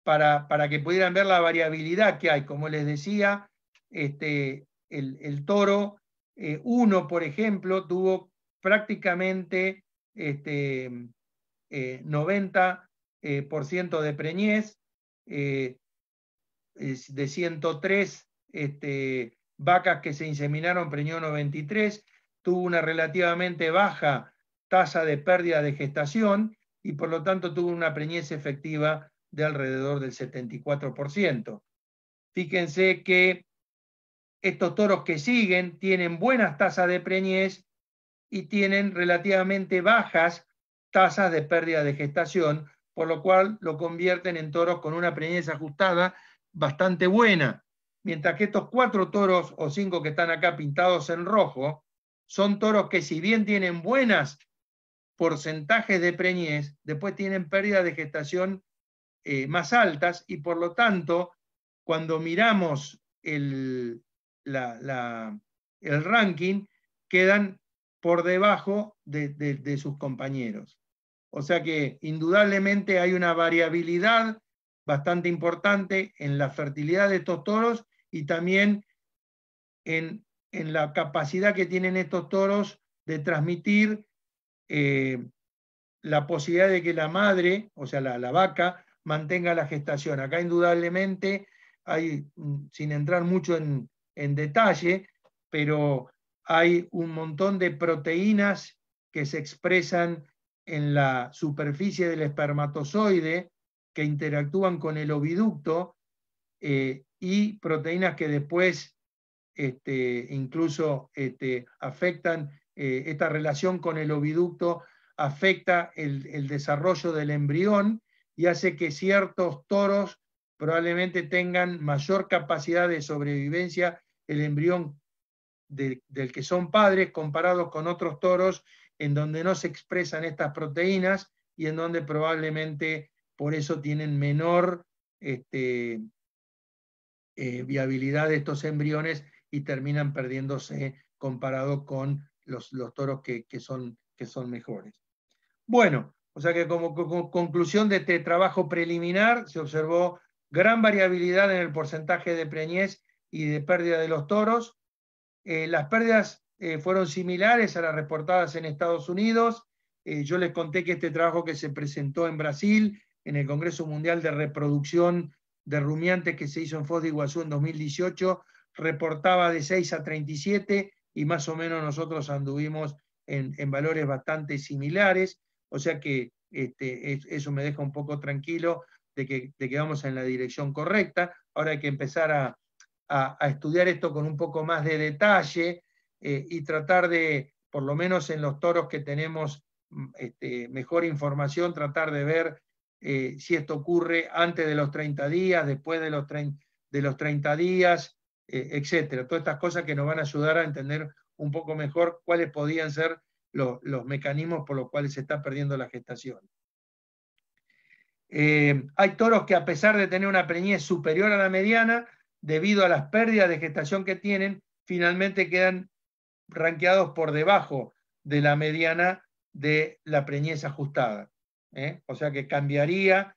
para que pudieran ver la variabilidad que hay. Como les decía, el toro 1, por ejemplo, tuvo prácticamente 90% de preñez, de 103 vacas que se inseminaron preñó 93, tuvo una relativamente baja tasa de pérdida de gestación y por lo tanto tuvo una preñez efectiva de alrededor del 74%. Fíjense que estos toros que siguen tienen buenas tasas de preñez y tienen relativamente bajas tasas de pérdida de gestación, por lo cual lo convierten en toros con una preñez ajustada bastante buena. Mientras que estos 4 toros o 5 que están acá pintados en rojo son toros que, si bien tienen buenas porcentajes de preñez, después tienen pérdidas de gestación más altas y por lo tanto, cuando miramos el ranking, quedan por debajo de sus compañeros. O sea que indudablemente hay una variabilidad bastante importante en la fertilidad de estos toros y también en la capacidad que tienen estos toros de transmitir la posibilidad de que la madre, o sea, la vaca, mantenga la gestación. Acá indudablemente hay, sin entrar mucho en detalle, pero hay un montón de proteínas que se expresan en la superficie del espermatozoide que interactúan con el oviducto y proteínas que después incluso afectan esta relación con el oviducto, afecta el desarrollo del embrión y hace que ciertos toros probablemente tengan mayor capacidad de sobrevivencia el embrión del que son padres comparados con otros toros en donde no se expresan estas proteínas y en donde probablemente por eso tienen menor viabilidad de estos embriones y terminan perdiéndose comparado con los toros que son mejores. Bueno, o sea que como conclusión de este trabajo preliminar se observó gran variabilidad en el porcentaje de preñez y de pérdida de los toros. Las pérdidas fueron similares a las reportadas en Estados Unidos. Yo les conté que este trabajo que se presentó en Brasil, en el Congreso Mundial de Reproducción de Rumiantes que se hizo en Foz de Iguazú en 2018, reportaba de 6 a 37 y más o menos nosotros anduvimos en valores bastante similares, o sea que eso me deja un poco tranquilo de que vamos en la dirección correcta. Ahora hay que empezar a estudiar esto con un poco más de detalle y tratar de, por lo menos en los toros que tenemos mejor información, tratar de ver si esto ocurre antes de los 30 días, después de los 30 días, etcétera. Todas estas cosas que nos van a ayudar a entender un poco mejor cuáles podían ser los mecanismos por los cuales se está perdiendo la gestación. Hay toros que, a pesar de tener una preñez superior a la mediana, debido a las pérdidas de gestación que tienen, finalmente quedan ranqueados por debajo de la mediana de la preñez ajustada. O sea que cambiaría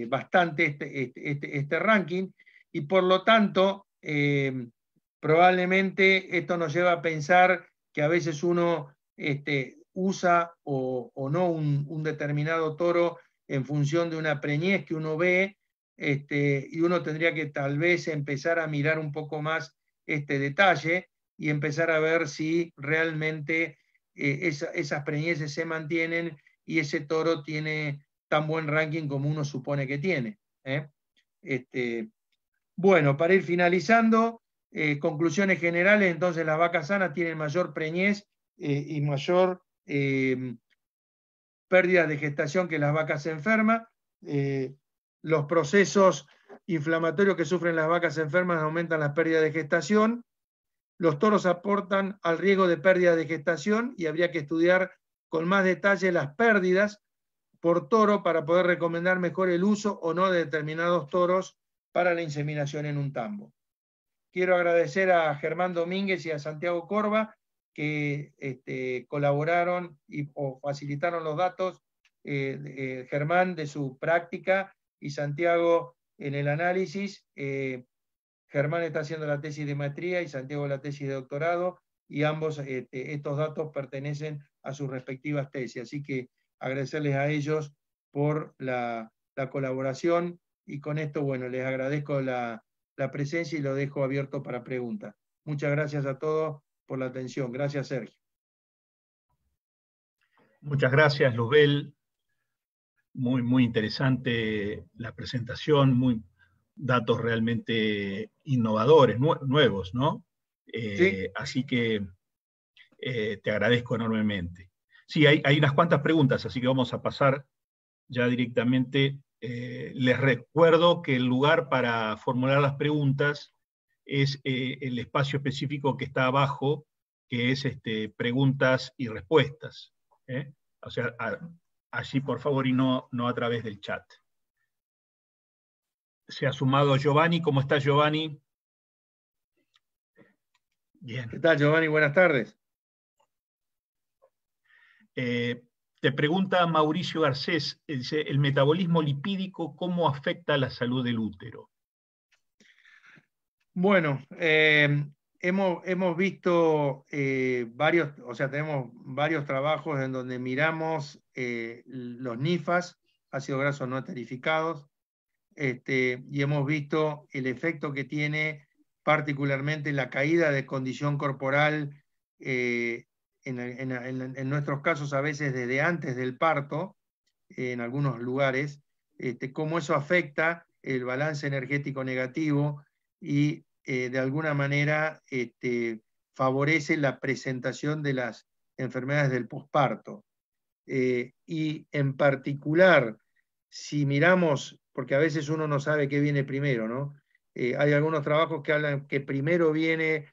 bastante este ranking y por lo tanto probablemente esto nos lleva a pensar que a veces uno usa o no un determinado toro en función de una preñez que uno ve, y uno tendría que tal vez empezar a mirar un poco más este detalle y empezar a ver si realmente esas preñeces se mantienen y ese toro tiene tan buen ranking como uno supone que tiene. Bueno, para ir finalizando, conclusiones generales, entonces las vacas sanas tienen mayor preñez y mayor pérdida de gestación que las vacas enfermas. Los procesos inflamatorios que sufren las vacas enfermas aumentan la pérdida de gestación. Los toros aportan al riesgo de pérdida de gestación y habría que estudiar con más detalle las pérdidas por toro para poder recomendar mejor el uso o no de determinados toros para la inseminación en un tambo. Quiero agradecer a Germán Domínguez y a Santiago Corva que colaboraron o facilitaron los datos, Germán de su práctica y Santiago en el análisis. Germán está haciendo la tesis de maestría y Santiago la tesis de doctorado, y ambos estos datos pertenecen a sus respectivas tesis. Así que agradecerles a ellos por la colaboración, y con esto, bueno, les agradezco la la presencia y lo dejo abierto para preguntas. Muchas gracias a todos por la atención. Gracias, Sergio. Muchas gracias, Luzbel. Muy interesante la presentación, datos realmente innovadores, nuevos, ¿no? ¿Sí? Así que te agradezco enormemente. Sí, hay unas cuantas preguntas, así que vamos a pasar ya directamente. Les recuerdo que el lugar para formular las preguntas es el espacio específico que está abajo, que es preguntas y respuestas. O sea, allí por favor y no a través del chat. Se ha sumado Giovanni. ¿Cómo está, Giovanni? Bien. ¿Qué tal, Giovanni? Buenas tardes. Te pregunta Mauricio Garcés, dice, ¿el metabolismo lipídico cómo afecta a la salud del útero? Bueno, hemos visto varios, o sea, tenemos varios trabajos en donde miramos los NIFAs, ácidos grasos no esterificados, y hemos visto el efecto que tiene particularmente la caída de condición corporal, en nuestros casos a veces desde antes del parto, en algunos lugares, cómo eso afecta el balance energético negativo y de alguna manera favorece la presentación de las enfermedades del posparto. Y en particular, si miramos, porque a veces uno no sabe qué viene primero, ¿no? Hay algunos trabajos que hablan que primero viene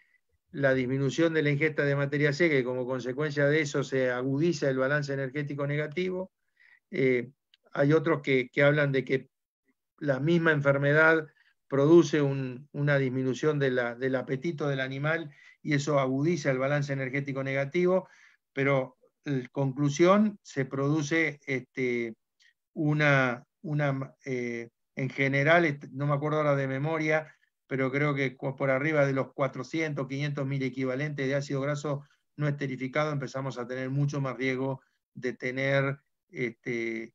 la disminución de la ingesta de materia seca y como consecuencia de eso se agudiza el balance energético negativo. Hay otros que hablan de que la misma enfermedad produce una disminución del apetito del animal y eso agudiza el balance energético negativo, pero en conclusión se produce en general, no me acuerdo ahora de memoria, pero creo que por arriba de los 400, 500 mil equivalentes de ácido graso no esterificado empezamos a tener mucho más riesgo de tener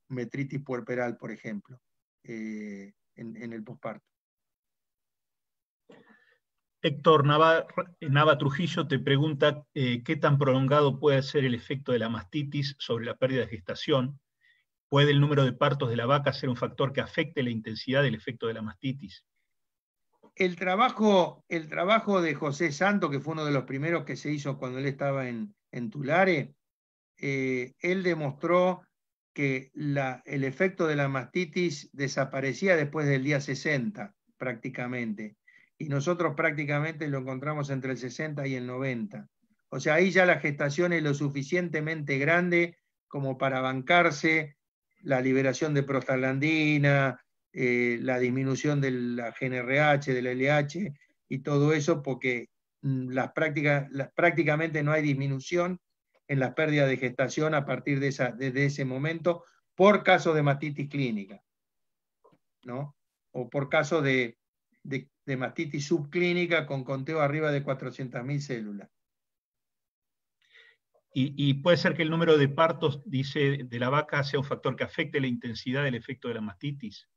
metritis puerperal, por ejemplo, en el posparto. Héctor Nava Trujillo te pregunta qué tan prolongado puede ser el efecto de la mastitis sobre la pérdida de gestación. ¿Puede el número de partos de la vaca ser un factor que afecte la intensidad del efecto de la mastitis? El trabajo de José Santo, que fue uno de los primeros que se hizo cuando él estaba en Tulare, él demostró que el efecto de la mastitis desaparecía después del día 60, prácticamente. Y nosotros prácticamente lo encontramos entre el 60 y el 90. O sea, ahí ya la gestación es lo suficientemente grande como para bancarse la liberación de prostaglandina, la disminución de la GnRH, del LH y todo eso, porque prácticamente no hay disminución en la pérdida de gestación a partir desde ese momento por caso de mastitis clínica, ¿no? O por caso de mastitis subclínica con conteo arriba de 400.000 células. Y puede ser que el número de partos, dice, de la vaca sea un factor que afecte la intensidad del efecto de la mastitis.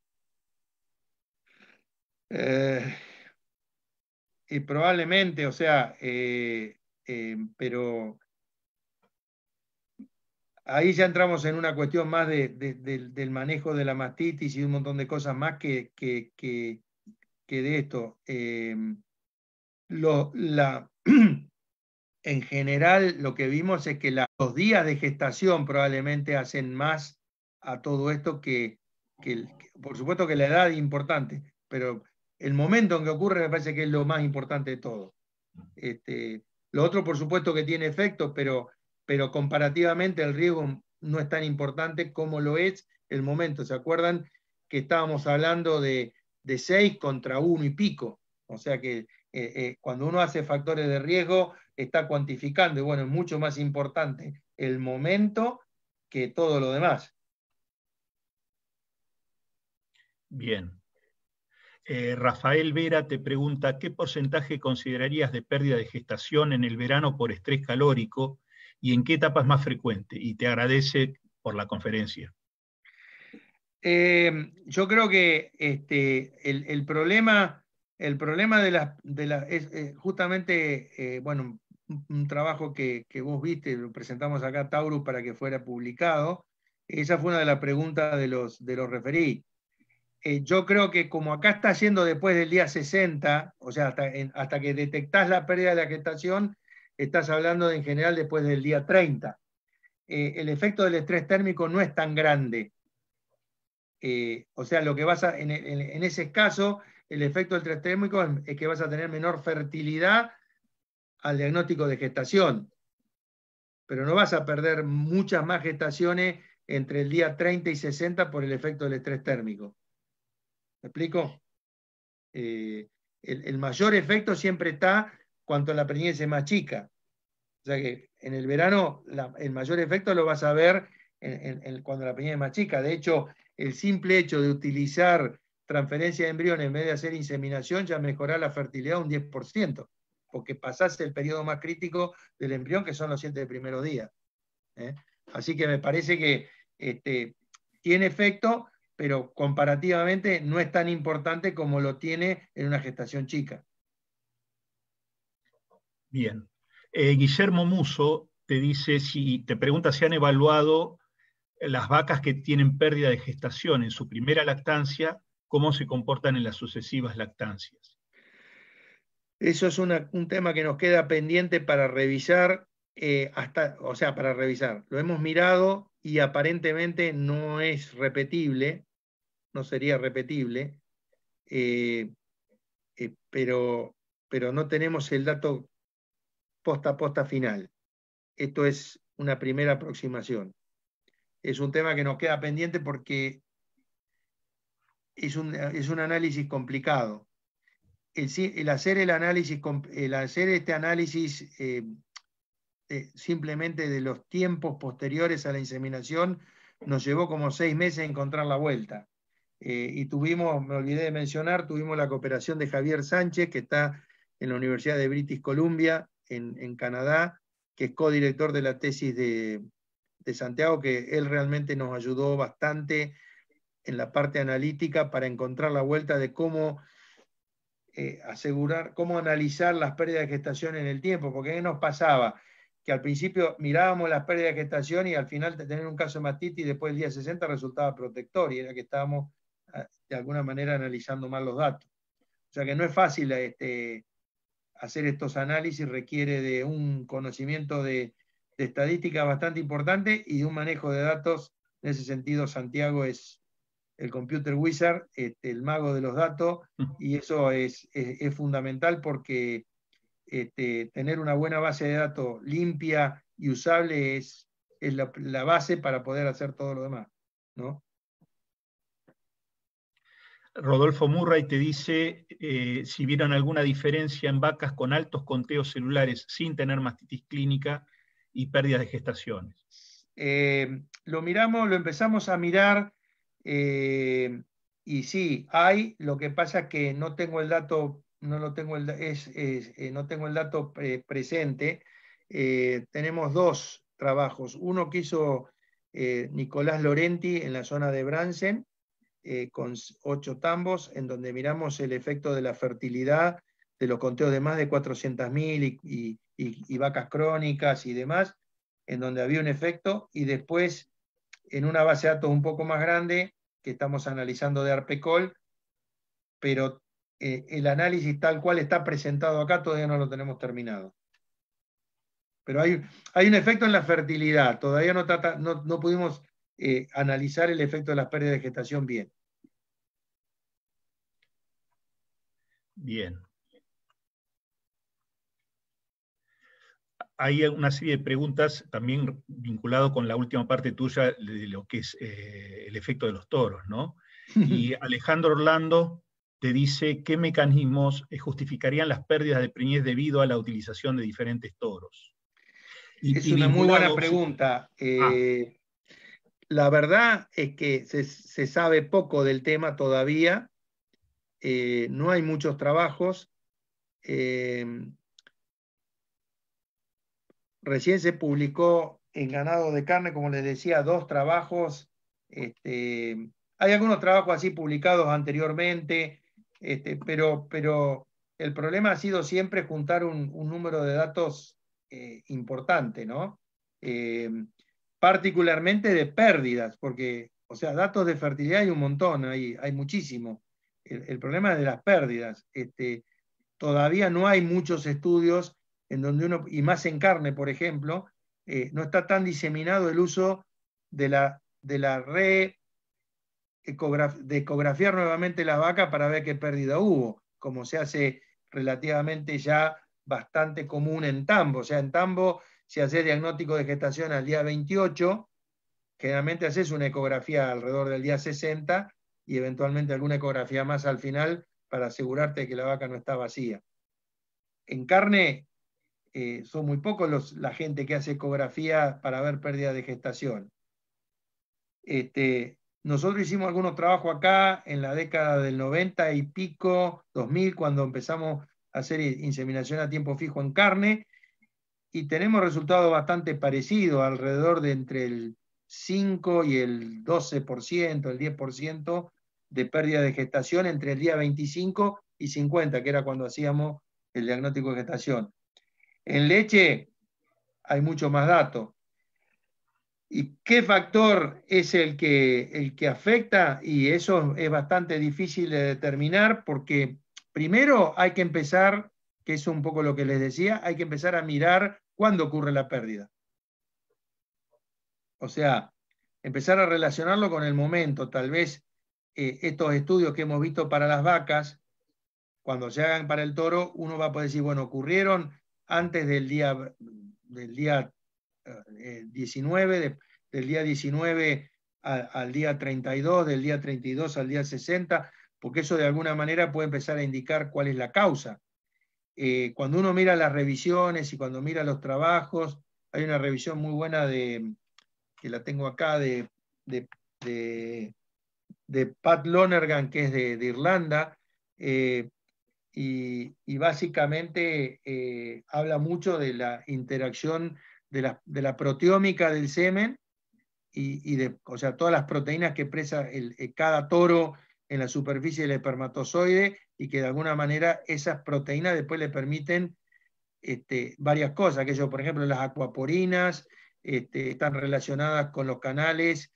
Y probablemente, o sea, pero ahí ya entramos en una cuestión más del manejo de la mastitis y un montón de cosas más que de esto. En general, lo que vimos es que los días de gestación probablemente hacen más a todo esto por supuesto que la edad es importante, pero el momento en que ocurre me parece que es lo más importante de todo. Lo otro, por supuesto, que tiene efecto, pero comparativamente el riesgo no es tan importante como lo es el momento. ¿Se acuerdan que estábamos hablando de 6 contra 1 y pico? O sea que cuando uno hace factores de riesgo, está cuantificando, y bueno, es mucho más importante el momento que todo lo demás. Bien. Rafael Vera te pregunta, ¿qué porcentaje considerarías de pérdida de gestación en el verano por estrés calórico y en qué etapa es más frecuente? Y te agradece por la conferencia. Yo creo que el problema El problema es justamente, bueno, un trabajo que vos viste, lo presentamos acá a Taurus para que fuera publicado. Esa fue una de las preguntas de los referí. Yo creo que como acá está yendo después del día 60, o sea, hasta que detectás la pérdida de la gestación, estás hablando en general después del día 30. El efecto del estrés térmico no es tan grande. O sea, lo que en ese caso, el efecto del estrés térmico es que vas a tener menor fertilidad al diagnóstico de gestación, pero no vas a perder muchas más gestaciones entre el día 30 y 60 por el efecto del estrés térmico. ¿Me explico? El mayor efecto siempre está cuando la preñez es más chica. O sea que en el verano el mayor efecto lo vas a ver cuando la preñez es más chica. De hecho, el simple hecho de utilizar transferencia de embriones en vez de hacer inseminación ya mejora la fertilidad un 10%, porque pasás el periodo más crítico del embrión, que son los 7 primeros días. Así que me parece que tiene efecto, pero comparativamente no es tan importante como lo tiene en una gestación chica. Bien. Guillermo Muso te pregunta si han evaluado las vacas que tienen pérdida de gestación en su primera lactancia, cómo se comportan en las sucesivas lactancias. Eso es un tema que nos queda pendiente para revisar, o sea, para revisar. Lo hemos mirado y aparentemente no es repetible, no sería repetible, pero no tenemos el dato posta a posta final. Esto es una primera aproximación. Es un tema que nos queda pendiente porque es un análisis complicado. El hacer este análisis simplemente de los tiempos posteriores a la inseminación nos llevó como 6 meses a encontrar la vuelta. Y me olvidé de mencionar, tuvimos la cooperación de Javier Sánchez, que está en la Universidad de British Columbia, en Canadá, que es codirector de la tesis de Santiago, que él realmente nos ayudó bastante en la parte analítica para encontrar la vuelta de cómo cómo analizar las pérdidas de gestación en el tiempo, porque ¿qué nos pasaba? Que al principio mirábamos las pérdidas de gestación y al final de tener un caso de matitis después del día 60 resultaba protector y era que estábamos de alguna manera analizando mal los datos. O sea que no es fácil hacer estos análisis, requiere de un conocimiento de estadística bastante importante y de un manejo de datos. En ese sentido, Santiago es el computer wizard, el mago de los datos, y eso es fundamental porque tener una buena base de datos limpia y usable es la base para poder hacer todo lo demás, ¿no? Rodolfo Murray te dice si vieron alguna diferencia en vacas con altos conteos celulares sin tener mastitis clínica y pérdidas de gestaciones. Lo empezamos a mirar y sí, lo que pasa es que no tengo el dato, no tengo el dato presente. Tenemos 2 trabajos, uno que hizo Nicolás Lorenti en la zona de Bransen, con 8 tambos, en donde miramos el efecto de la fertilidad de los conteos de más de 400.000 y vacas crónicas y demás, en donde había un efecto, y después en una base de datos un poco más grande que estamos analizando de Arpecol, pero el análisis tal cual está presentado acá todavía no lo tenemos terminado. Pero hay un efecto en la fertilidad, todavía no pudimos analizar el efecto de las pérdidas de gestación bien. Bien. Hay una serie de preguntas también vinculado con la última parte tuya de lo que es el efecto de los toros, ¿no? Y Alejandro Orlando te dice qué mecanismos justificarían las pérdidas de preñez debido a la utilización de diferentes toros. Es una muy buena pregunta. La verdad es que se sabe poco del tema todavía. No hay muchos trabajos. Recién se publicó en ganado de carne, como les decía, 2 trabajos. Hay algunos trabajos así publicados anteriormente, Pero el problema ha sido siempre juntar un número de datos importante, ¿no? Particularmente de pérdidas, porque, o sea, datos de fertilidad hay un montón, hay muchísimo. El problema es de las pérdidas. Todavía no hay muchos estudios en donde uno, y más en carne, por ejemplo, no está tan diseminado el uso de la de ecografiar nuevamente las vacas para ver qué pérdida hubo, como se hace relativamente ya bastante común en tambo. O sea, en tambo, si haces diagnóstico de gestación al día 28, generalmente haces una ecografía alrededor del día 60 y eventualmente alguna ecografía más al final para asegurarte de que la vaca no está vacía. En carne, son muy pocos la gente que hace ecografía para ver pérdida de gestación. Nosotros hicimos algunos trabajos acá en la década del 90 y pico, 2000, cuando empezamos a hacer inseminación a tiempo fijo en carne, y tenemos resultados bastante parecidos, alrededor de entre el 5 y el 12%, el 10% de pérdida de gestación entre el día 25 y 50, que era cuando hacíamos el diagnóstico de gestación. En leche hay mucho más datos. ¿Y qué factor es el que afecta? Y eso es bastante difícil de determinar porque primero hay que empezar, que es un poco lo que les decía, hay que empezar a mirar cuándo ocurre la pérdida. O sea, empezar a relacionarlo con el momento. Tal vez estos estudios que hemos visto para las vacas, cuando se hagan para el toro, uno va a poder decir, bueno, ocurrieron antes del día 19, del día 19 al día 32, del día 32 al día 60, porque eso de alguna manera puede empezar a indicar cuál es la causa. Cuando uno mira las revisiones y cuando mira los trabajos, hay una revisión muy buena que la tengo acá, de Pat Lonergan, que es de Irlanda, y básicamente habla mucho de la interacción de la proteómica del semen o sea, todas las proteínas que expresa cada toro en la superficie del espermatozoide y que de alguna manera esas proteínas después le permiten varias cosas, aquello, por ejemplo, las acuaporinas están relacionadas con los canales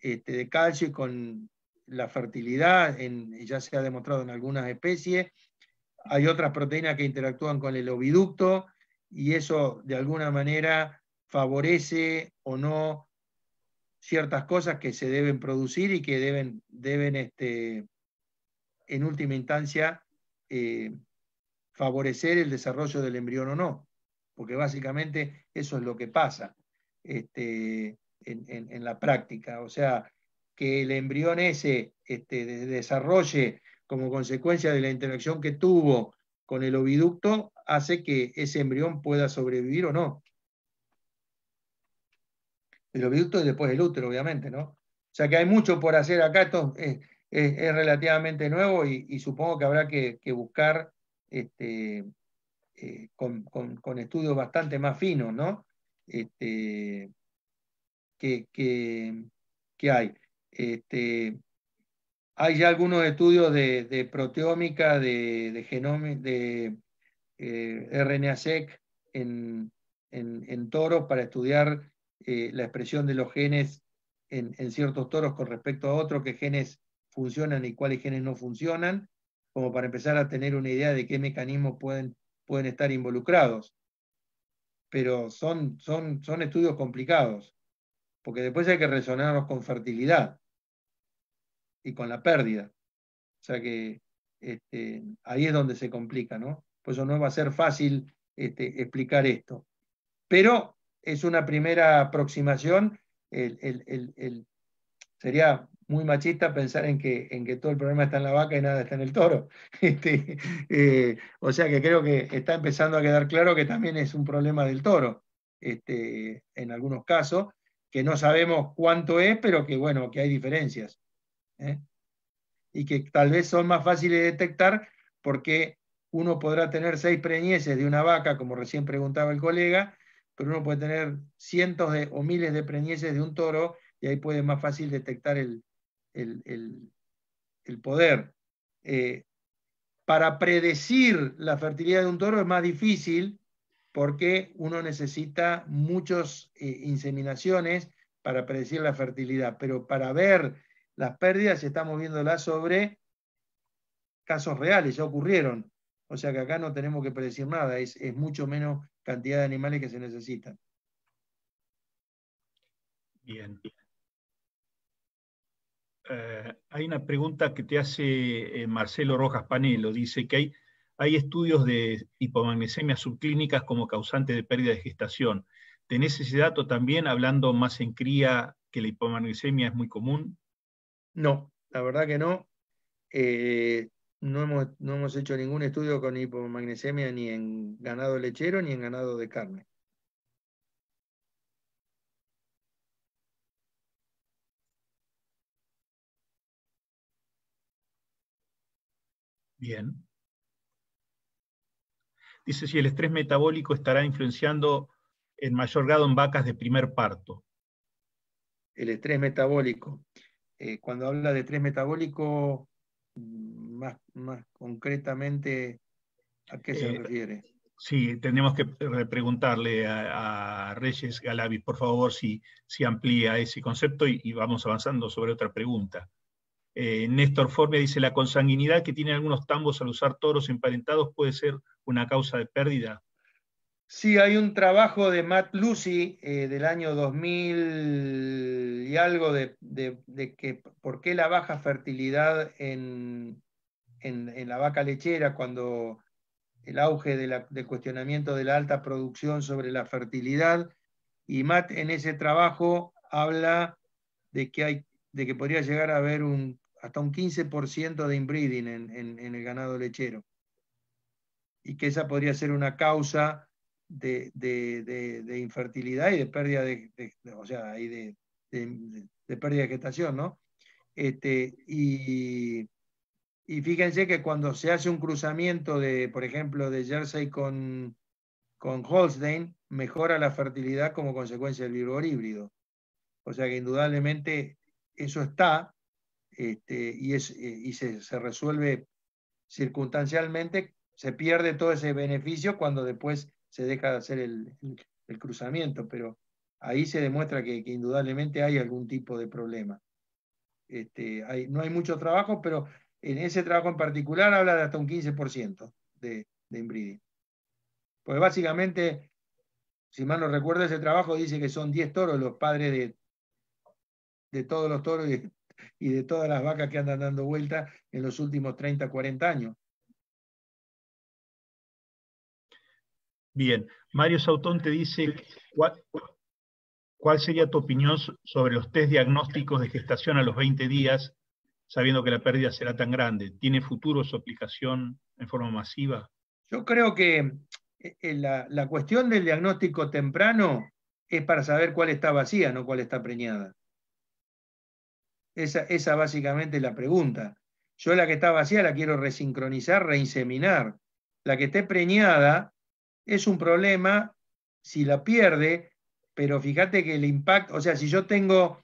de calcio y con la fertilidad, ya se ha demostrado en algunas especies. Hay otras proteínas que interactúan con el oviducto y eso de alguna manera favorece o no ciertas cosas que se deben producir y que deben en última instancia favorecer el desarrollo del embrión o no, porque básicamente eso es lo que pasa en la práctica. O sea, que el embrión ese desarrolle como consecuencia de la interacción que tuvo con el oviducto hace que ese embrión pueda sobrevivir o no. El oviducto y después el útero, obviamente, ¿no? O sea que hay mucho por hacer acá. Esto es relativamente nuevo y supongo que habrá que buscar con estudios bastante más finos, ¿no? Que hay. Hay ya algunos estudios de proteómica, de RNA-seq en toros para estudiar la expresión de los genes en ciertos toros con respecto a otros, qué genes funcionan y cuáles genes no funcionan, como para empezar a tener una idea de qué mecanismos pueden estar involucrados. Pero son estudios complicados, porque después hay que relacionarlos con fertilidad y con la pérdida. O sea que ahí es donde se complica, ¿no? Por eso no va a ser fácil explicar esto. Pero es una primera aproximación. Sería muy machista pensar en que todo el problema está en la vaca y nada está en el toro. O sea que creo que está empezando a quedar claro que también es un problema del toro, en algunos casos, que no sabemos cuánto es, pero que bueno, que hay diferencias. Y que tal vez son más fáciles de detectar porque uno podrá tener 6 preñeces de una vaca, como recién preguntaba el colega, pero uno puede tener cientos o miles de preñeces de un toro y ahí puede más fácil detectar el poder. Para predecir la fertilidad de un toro es más difícil porque uno necesita muchas inseminaciones para predecir la fertilidad, pero para ver las pérdidas estamos viéndolas sobre casos reales, ya ocurrieron. O sea que acá no tenemos que predecir nada, es mucho menos cantidad de animales que se necesitan. Bien. Hay una pregunta que te hace Marcelo Rojas Panelo. Dice que hay estudios de hipomagnesemia subclínicas como causante de pérdida de gestación. ¿Tenés ese dato también, hablando más en cría, que la hipomagnesemia es muy común? No, la verdad que no. No hemos hecho ningún estudio con hipomagnesemia ni en ganado lechero ni en ganado de carne. Bien. Dice si el estrés metabólico estará influenciando en mayor grado en vacas de primer parto. El estrés metabólico. Cuando habla de estrés metabólico, más concretamente, ¿a qué se refiere? Sí, tenemos que preguntarle a Reyes Galavis, por favor, si amplía ese concepto y vamos avanzando sobre otra pregunta. Néstor Formia dice, ¿la consanguinidad que tienen algunos tambos al usar toros emparentados puede ser una causa de pérdida? Sí, hay un trabajo de Matt Lucy del año 2000 y algo de que por qué la baja fertilidad en la vaca lechera, cuando el auge del cuestionamiento de la alta producción sobre la fertilidad, y Matt en ese trabajo habla de que podría llegar a haber hasta un 15% de inbreeding en el ganado lechero, y que esa podría ser una causa de infertilidad y de pérdida o sea, y de pérdida de gestación, ¿no? Y fíjense que cuando se hace un cruzamiento por ejemplo, de Jersey con Holstein, mejora la fertilidad como consecuencia del vigor híbrido. O sea que indudablemente eso está, y se resuelve circunstancialmente, se pierde todo ese beneficio cuando después se deja de hacer el cruzamiento, pero ahí se demuestra que indudablemente hay algún tipo de problema. No hay mucho trabajo, pero en ese trabajo en particular habla de hasta un 15% de inbreeding. Porque básicamente, si mal no recuerdo, ese trabajo dice que son 10 toros los padres de todos los toros y de todas las vacas que andan dando vuelta en los últimos 30, 40 años. Bien, Mario Sautón te dice, ¿cuál sería tu opinión sobre los test diagnósticos de gestación a los 20 días, sabiendo que la pérdida será tan grande? ¿Tiene futuro su aplicación en forma masiva? Yo creo que la cuestión del diagnóstico temprano es para saber cuál está vacía, no cuál está preñada. Esa básicamente es la pregunta. Yo la que está vacía la quiero resincronizar, reinseminar. La que esté preñada es un problema si la pierde, pero fíjate que el impacto, o sea, si yo tengo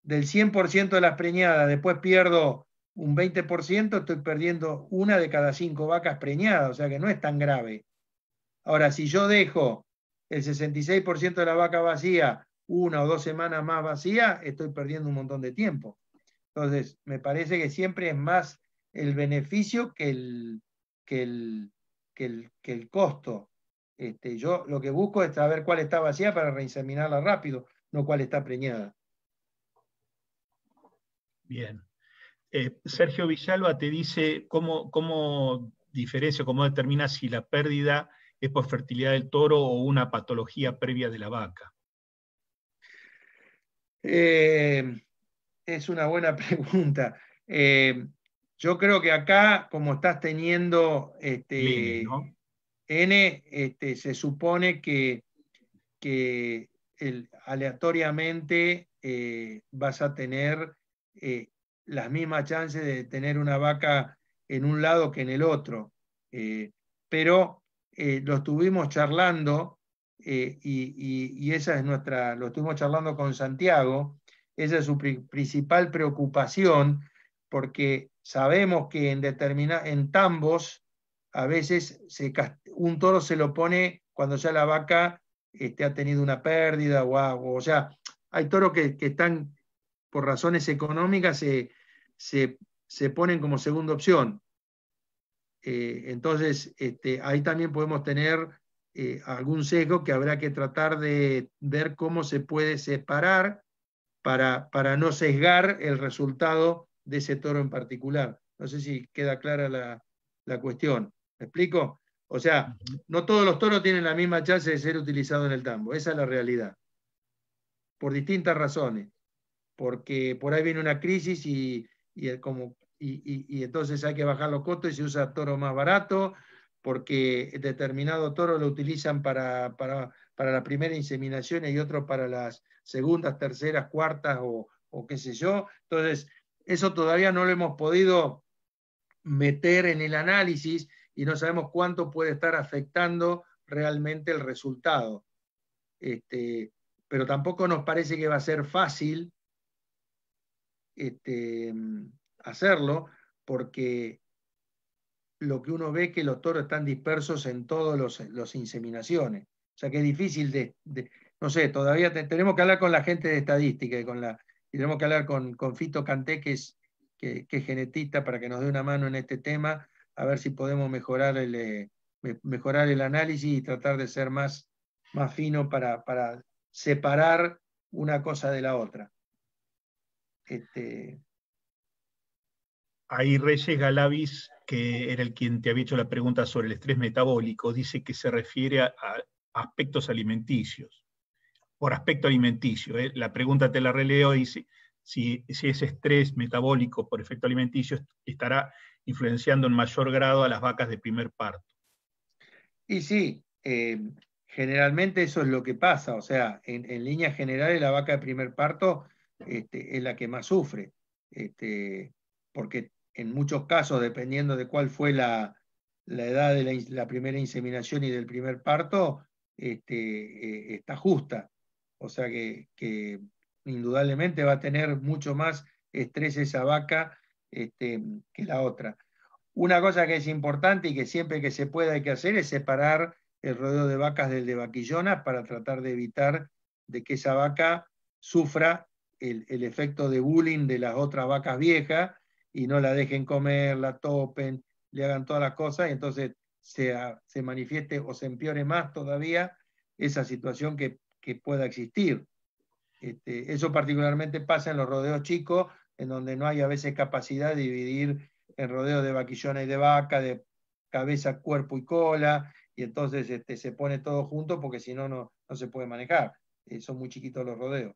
del 100% de las preñadas, después pierdo un 20%, estoy perdiendo una de cada 5 vacas preñadas, o sea que no es tan grave. Ahora, si yo dejo el 66% de la vaca vacía, 1 o 2 semanas más vacía, estoy perdiendo un montón de tiempo. Entonces, me parece que siempre es más el beneficio que el costo. Yo lo que busco es saber cuál está vacía para reinseminarla rápido, no cuál está preñada. Bien. Sergio Villalba te dice cómo diferencia, cómo determina si la pérdida es por fertilidad del toro o una patología previa de la vaca. Es una buena pregunta. Yo creo que acá, como estás teniendo ¿No? N, se supone que aleatoriamente vas a tener las mismas chances de tener una vaca en un lado que en el otro. Pero lo estuvimos charlando y esa es lo estuvimos charlando con Santiago, esa es su principal preocupación, porque sabemos que en tambos a veces un toro se lo pone cuando ya la vaca ha tenido una pérdida o sea, hay toros que están por razones económicas se ponen como segunda opción. Entonces, ahí también podemos tener algún sesgo que habrá que tratar de ver cómo se puede separar para no sesgar el resultado de ese toro en particular. No sé si queda clara la cuestión. ¿Me explico? O sea, no todos los toros tienen la misma chance de ser utilizados en el tambo. Esa es la realidad. Por distintas razones. Porque por ahí viene una crisis y entonces hay que bajar los costos y se usa toro más barato, porque determinado toro lo utilizan para la primera inseminación y otro para las segundas, terceras, cuartas o qué sé yo. Entonces, eso todavía no lo hemos podido meter en el análisis y no sabemos cuánto puede estar afectando realmente el resultado. Pero tampoco nos parece que va a ser fácil hacerlo, porque lo que uno ve es que los toros están dispersos en todas las inseminaciones. O sea que es difícil no sé, todavía tenemos que hablar con la gente de estadística y tenemos que hablar con Fito Canté, que es genetista, para que nos dé una mano en este tema, a ver si podemos mejorar el análisis y tratar de ser más fino para separar una cosa de la otra. Ahí Reyes Galavis, que era el quien te había hecho la pregunta sobre el estrés metabólico, dice que se refiere a aspectos alimenticios. Por aspecto alimenticio, la pregunta te la releo, dice si ese estrés metabólico por efecto alimenticio estará influenciando en mayor grado a las vacas de primer parto. Y sí, generalmente eso es lo que pasa, o sea, en líneas generales la vaca de primer parto es la que más sufre, porque en muchos casos, dependiendo de cuál fue la edad de la primera inseminación y del primer parto, está justa. O sea que indudablemente va a tener mucho más estrés esa vaca que la otra. Una cosa que es importante y que siempre que se pueda hay que hacer es separar el rodeo de vacas del de vaquillona para tratar de evitar de que esa vaca sufra el efecto de bullying de las otras vacas viejas y no la dejen comer, la topen, le hagan todas las cosas y entonces se manifieste o se empeore más todavía esa situación que pueda existir. Eso particularmente pasa en los rodeos chicos, en donde no hay a veces capacidad de dividir el rodeo de vaquillona y de vaca, de cabeza, cuerpo y cola, y entonces se pone todo junto porque si no, no se puede manejar. Son muy chiquitos los rodeos.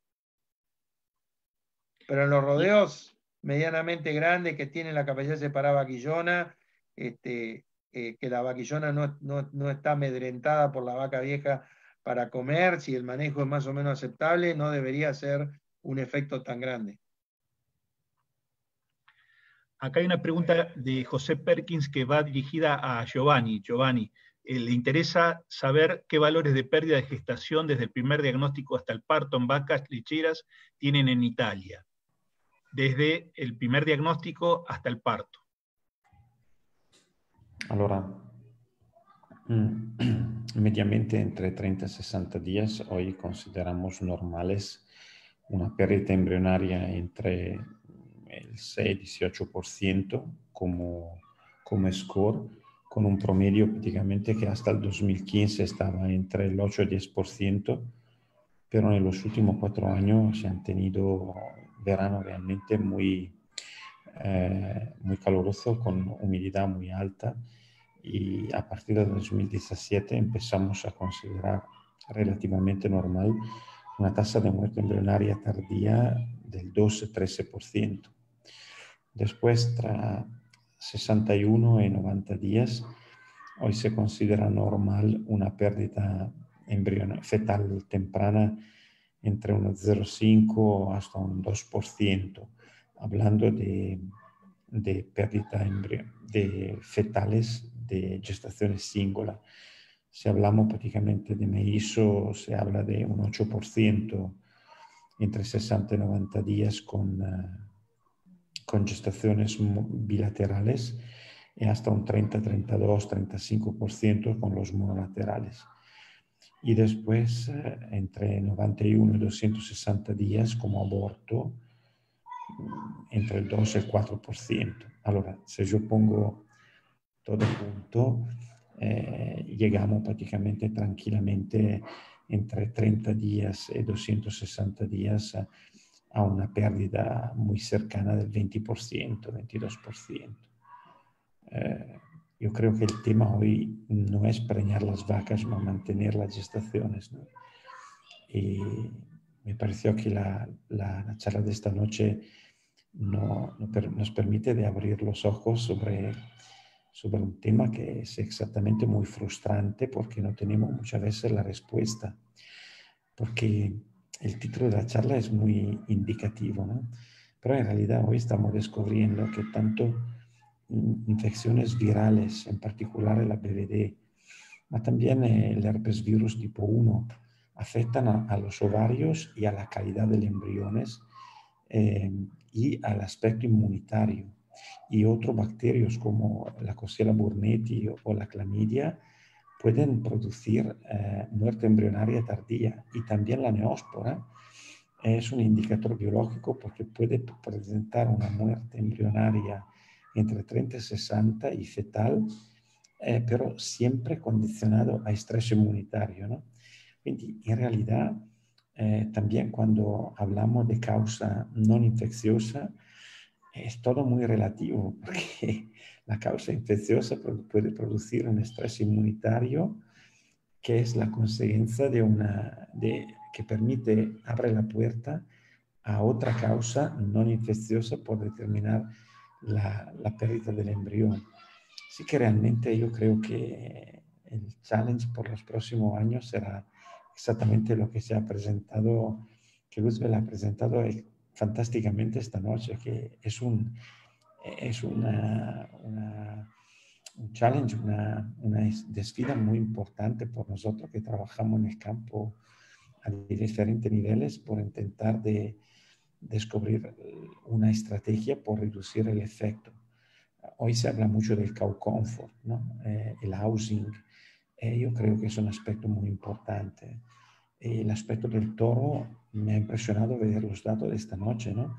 Pero en los rodeos medianamente grandes que tienen la capacidad de separar vaquillona, que la vaquillona no está amedrentada por la vaca vieja para comer, si el manejo es más o menos aceptable, no debería ser un efecto tan grande. Acá hay una pregunta de José Perkins que va dirigida a Giovanni. Giovanni, le interesa saber qué valores de pérdida de gestación desde el primer diagnóstico hasta el parto en vacas lecheras tienen en Italia, desde el primer diagnóstico hasta el parto. Allora, mediamente entre 30 y 60 días hoy consideramos normales una pérdida embrionaria entre el 6-18% como score, con un promedio prácticamente que hasta el 2015 estaba entre el 8 y 10%, pero en los últimos 4 años se han tenido verano realmente muy caluroso, con humedad muy alta, y a partir del 2017 empezamos a considerar relativamente normal una tasa de muerte embrionaria tardía del 12-13%. Después, tras 61 y 90 días, hoy se considera normal una pérdida fetal temprana entre un 0,5 hasta un 2%, hablando de pérdida de fetales de gestación singular. Si hablamos prácticamente de mellizo, se habla de un 8% entre 60 y 90 días con con gestaciones bilaterales y hasta un 30, 32, 35% con los monolaterales. Y después, entre 91 y 260 días como aborto, entre el 2 y el 4%. Allora, se yo pongo todo junto, llegamos prácticamente tranquilamente entre 30 días y 260 días a una pérdida muy cercana del 20%, 22%. Yo creo que el tema hoy no es preñar las vacas, sino mantener las gestaciones, ¿no? Y me pareció que la charla de esta noche nos permite de abrir los ojos sobre un tema que es exactamente muy frustrante porque no tenemos muchas veces la respuesta. Porque el título de la charla es muy indicativo, ¿no? Pero en realidad hoy estamos descubriendo que tanto infecciones virales, en particular el BVD, pero también el herpes virus tipo 1, afectan a los ovarios y a la calidad de los embriones y al aspecto inmunitario. Y otros bacterios como la Coxiella burnetii o la clamidia pueden producir muerte embrionaria tardía, y también la neospora es un indicador biológico porque puede presentar una muerte embrionaria entre 30 y 60 y fetal, pero siempre condicionado a estrés inmunitario, ¿no? Quindi, in realidad, también cuando hablamos de causa no infecciosa, es todo muy relativo, porque la causa infecciosa puede producir un estrés inmunitario que es la consecuencia que permite, abre la puerta a otra causa no infecciosa por determinar la pérdida del embrión. Así que realmente yo creo que el challenge por los próximos años será exactamente lo que se ha presentado, que Luzbel ha presentado fantásticamente esta noche, que es un challenge, una desafío muy importante por nosotros que trabajamos en el campo a diferentes niveles por intentar de descubrir una estrategia por reducir el efecto. Hoy se habla mucho del cow comfort, ¿no? El housing. Yo creo que es un aspecto muy importante. El aspecto del toro me ha impresionado ver los datos de esta noche, ¿no?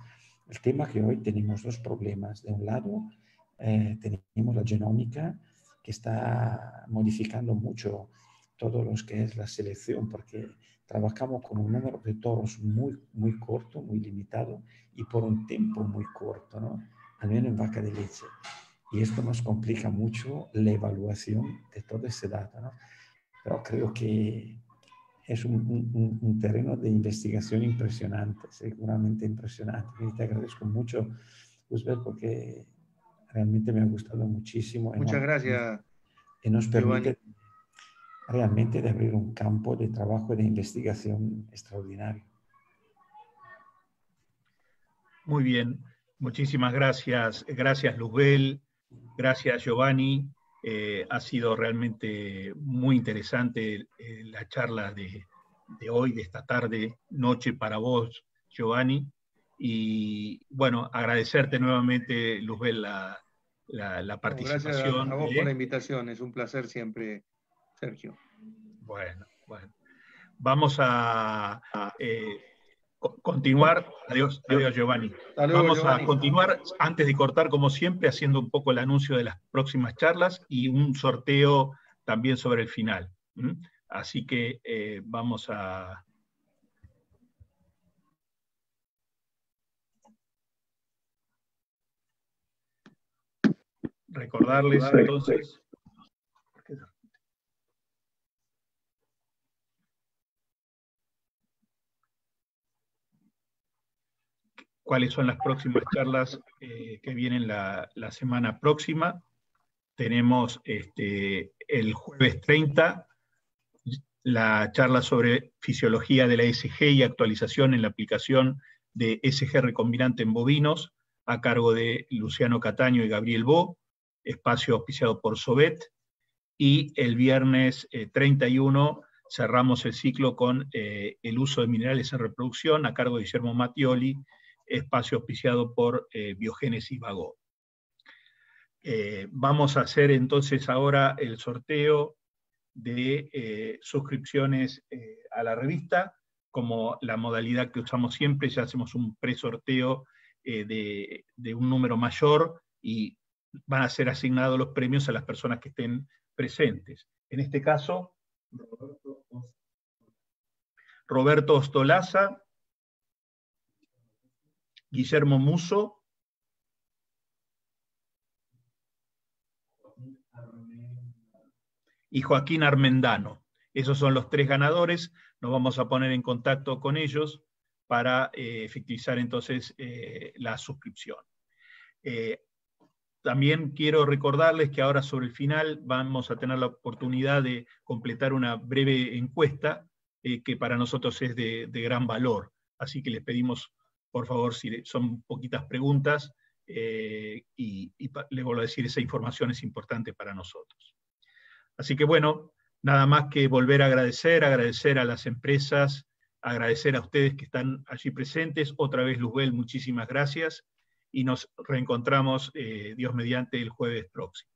El tema que hoy tenemos dos problemas. De un lado, tenemos la genómica que está modificando mucho todo lo que es la selección, porque trabajamos con un número de toros muy, muy corto, muy limitado, y por un tiempo muy corto, ¿no? Al menos en vaca de leche. Y esto nos complica mucho la evaluación de todo ese dato, ¿no? Pero creo que es un terreno de investigación impresionante, seguramente impresionante. Y te agradezco mucho, Luzbel, porque realmente me ha gustado muchísimo. Muchas gracias, Y nos Giovanni. permite realmente de abrir un campo de trabajo de investigación extraordinario. Muy bien, muchísimas gracias. Gracias, Luzbel. Gracias, Giovanni. Ha sido realmente muy interesante la charla de hoy, de esta tarde, noche para vos, Giovanni. Y bueno, agradecerte nuevamente, Luzbel, la Gracias participación. a vos por la invitación. Es un placer siempre, Sergio. Bueno. Vamos a continuar. Adiós, Giovanni. Hasta luego, Vamos Giovanni. a continuar, antes de cortar, como siempre, haciendo un poco el anuncio de las próximas charlas y un sorteo también sobre el final. Así que vamos a... recordarles entonces... cuáles son las próximas charlas que vienen la semana próxima. Tenemos el jueves 30 la charla sobre fisiología de la ESG y actualización en la aplicación de ESG recombinante en bovinos, a cargo de Luciano Cataño y Gabriel Bo, espacio auspiciado por Sovet. Y el viernes 31 cerramos el ciclo con el uso de minerales en reproducción, a cargo de Guillermo Mattioli, espacio auspiciado por Biogénesis Vagó. Vamos a hacer entonces ahora el sorteo de suscripciones a la revista. Como la modalidad que usamos siempre, ya hacemos un presorteo de un número mayor y van a ser asignados los premios a las personas que estén presentes. En este caso, Roberto Ostolaza, Guillermo Muso, y Joaquín Armendano. Esos son los 3 ganadores. Nos vamos a poner en contacto con ellos para efectivizar entonces la suscripción. También quiero recordarles que ahora sobre el final vamos a tener la oportunidad de completar una breve encuesta que para nosotros es de gran valor. Así que les pedimos, por favor, si son poquitas preguntas, y les vuelvo a decir, esa información es importante para nosotros. Así que bueno, nada más que volver a agradecer a las empresas, agradecer a ustedes que están allí presentes. Otra vez, Luzbel, muchísimas gracias, y nos reencontramos, Dios mediante, el jueves próximo.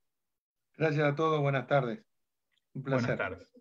Gracias a todos, buenas tardes. Un placer. Buenas tardes.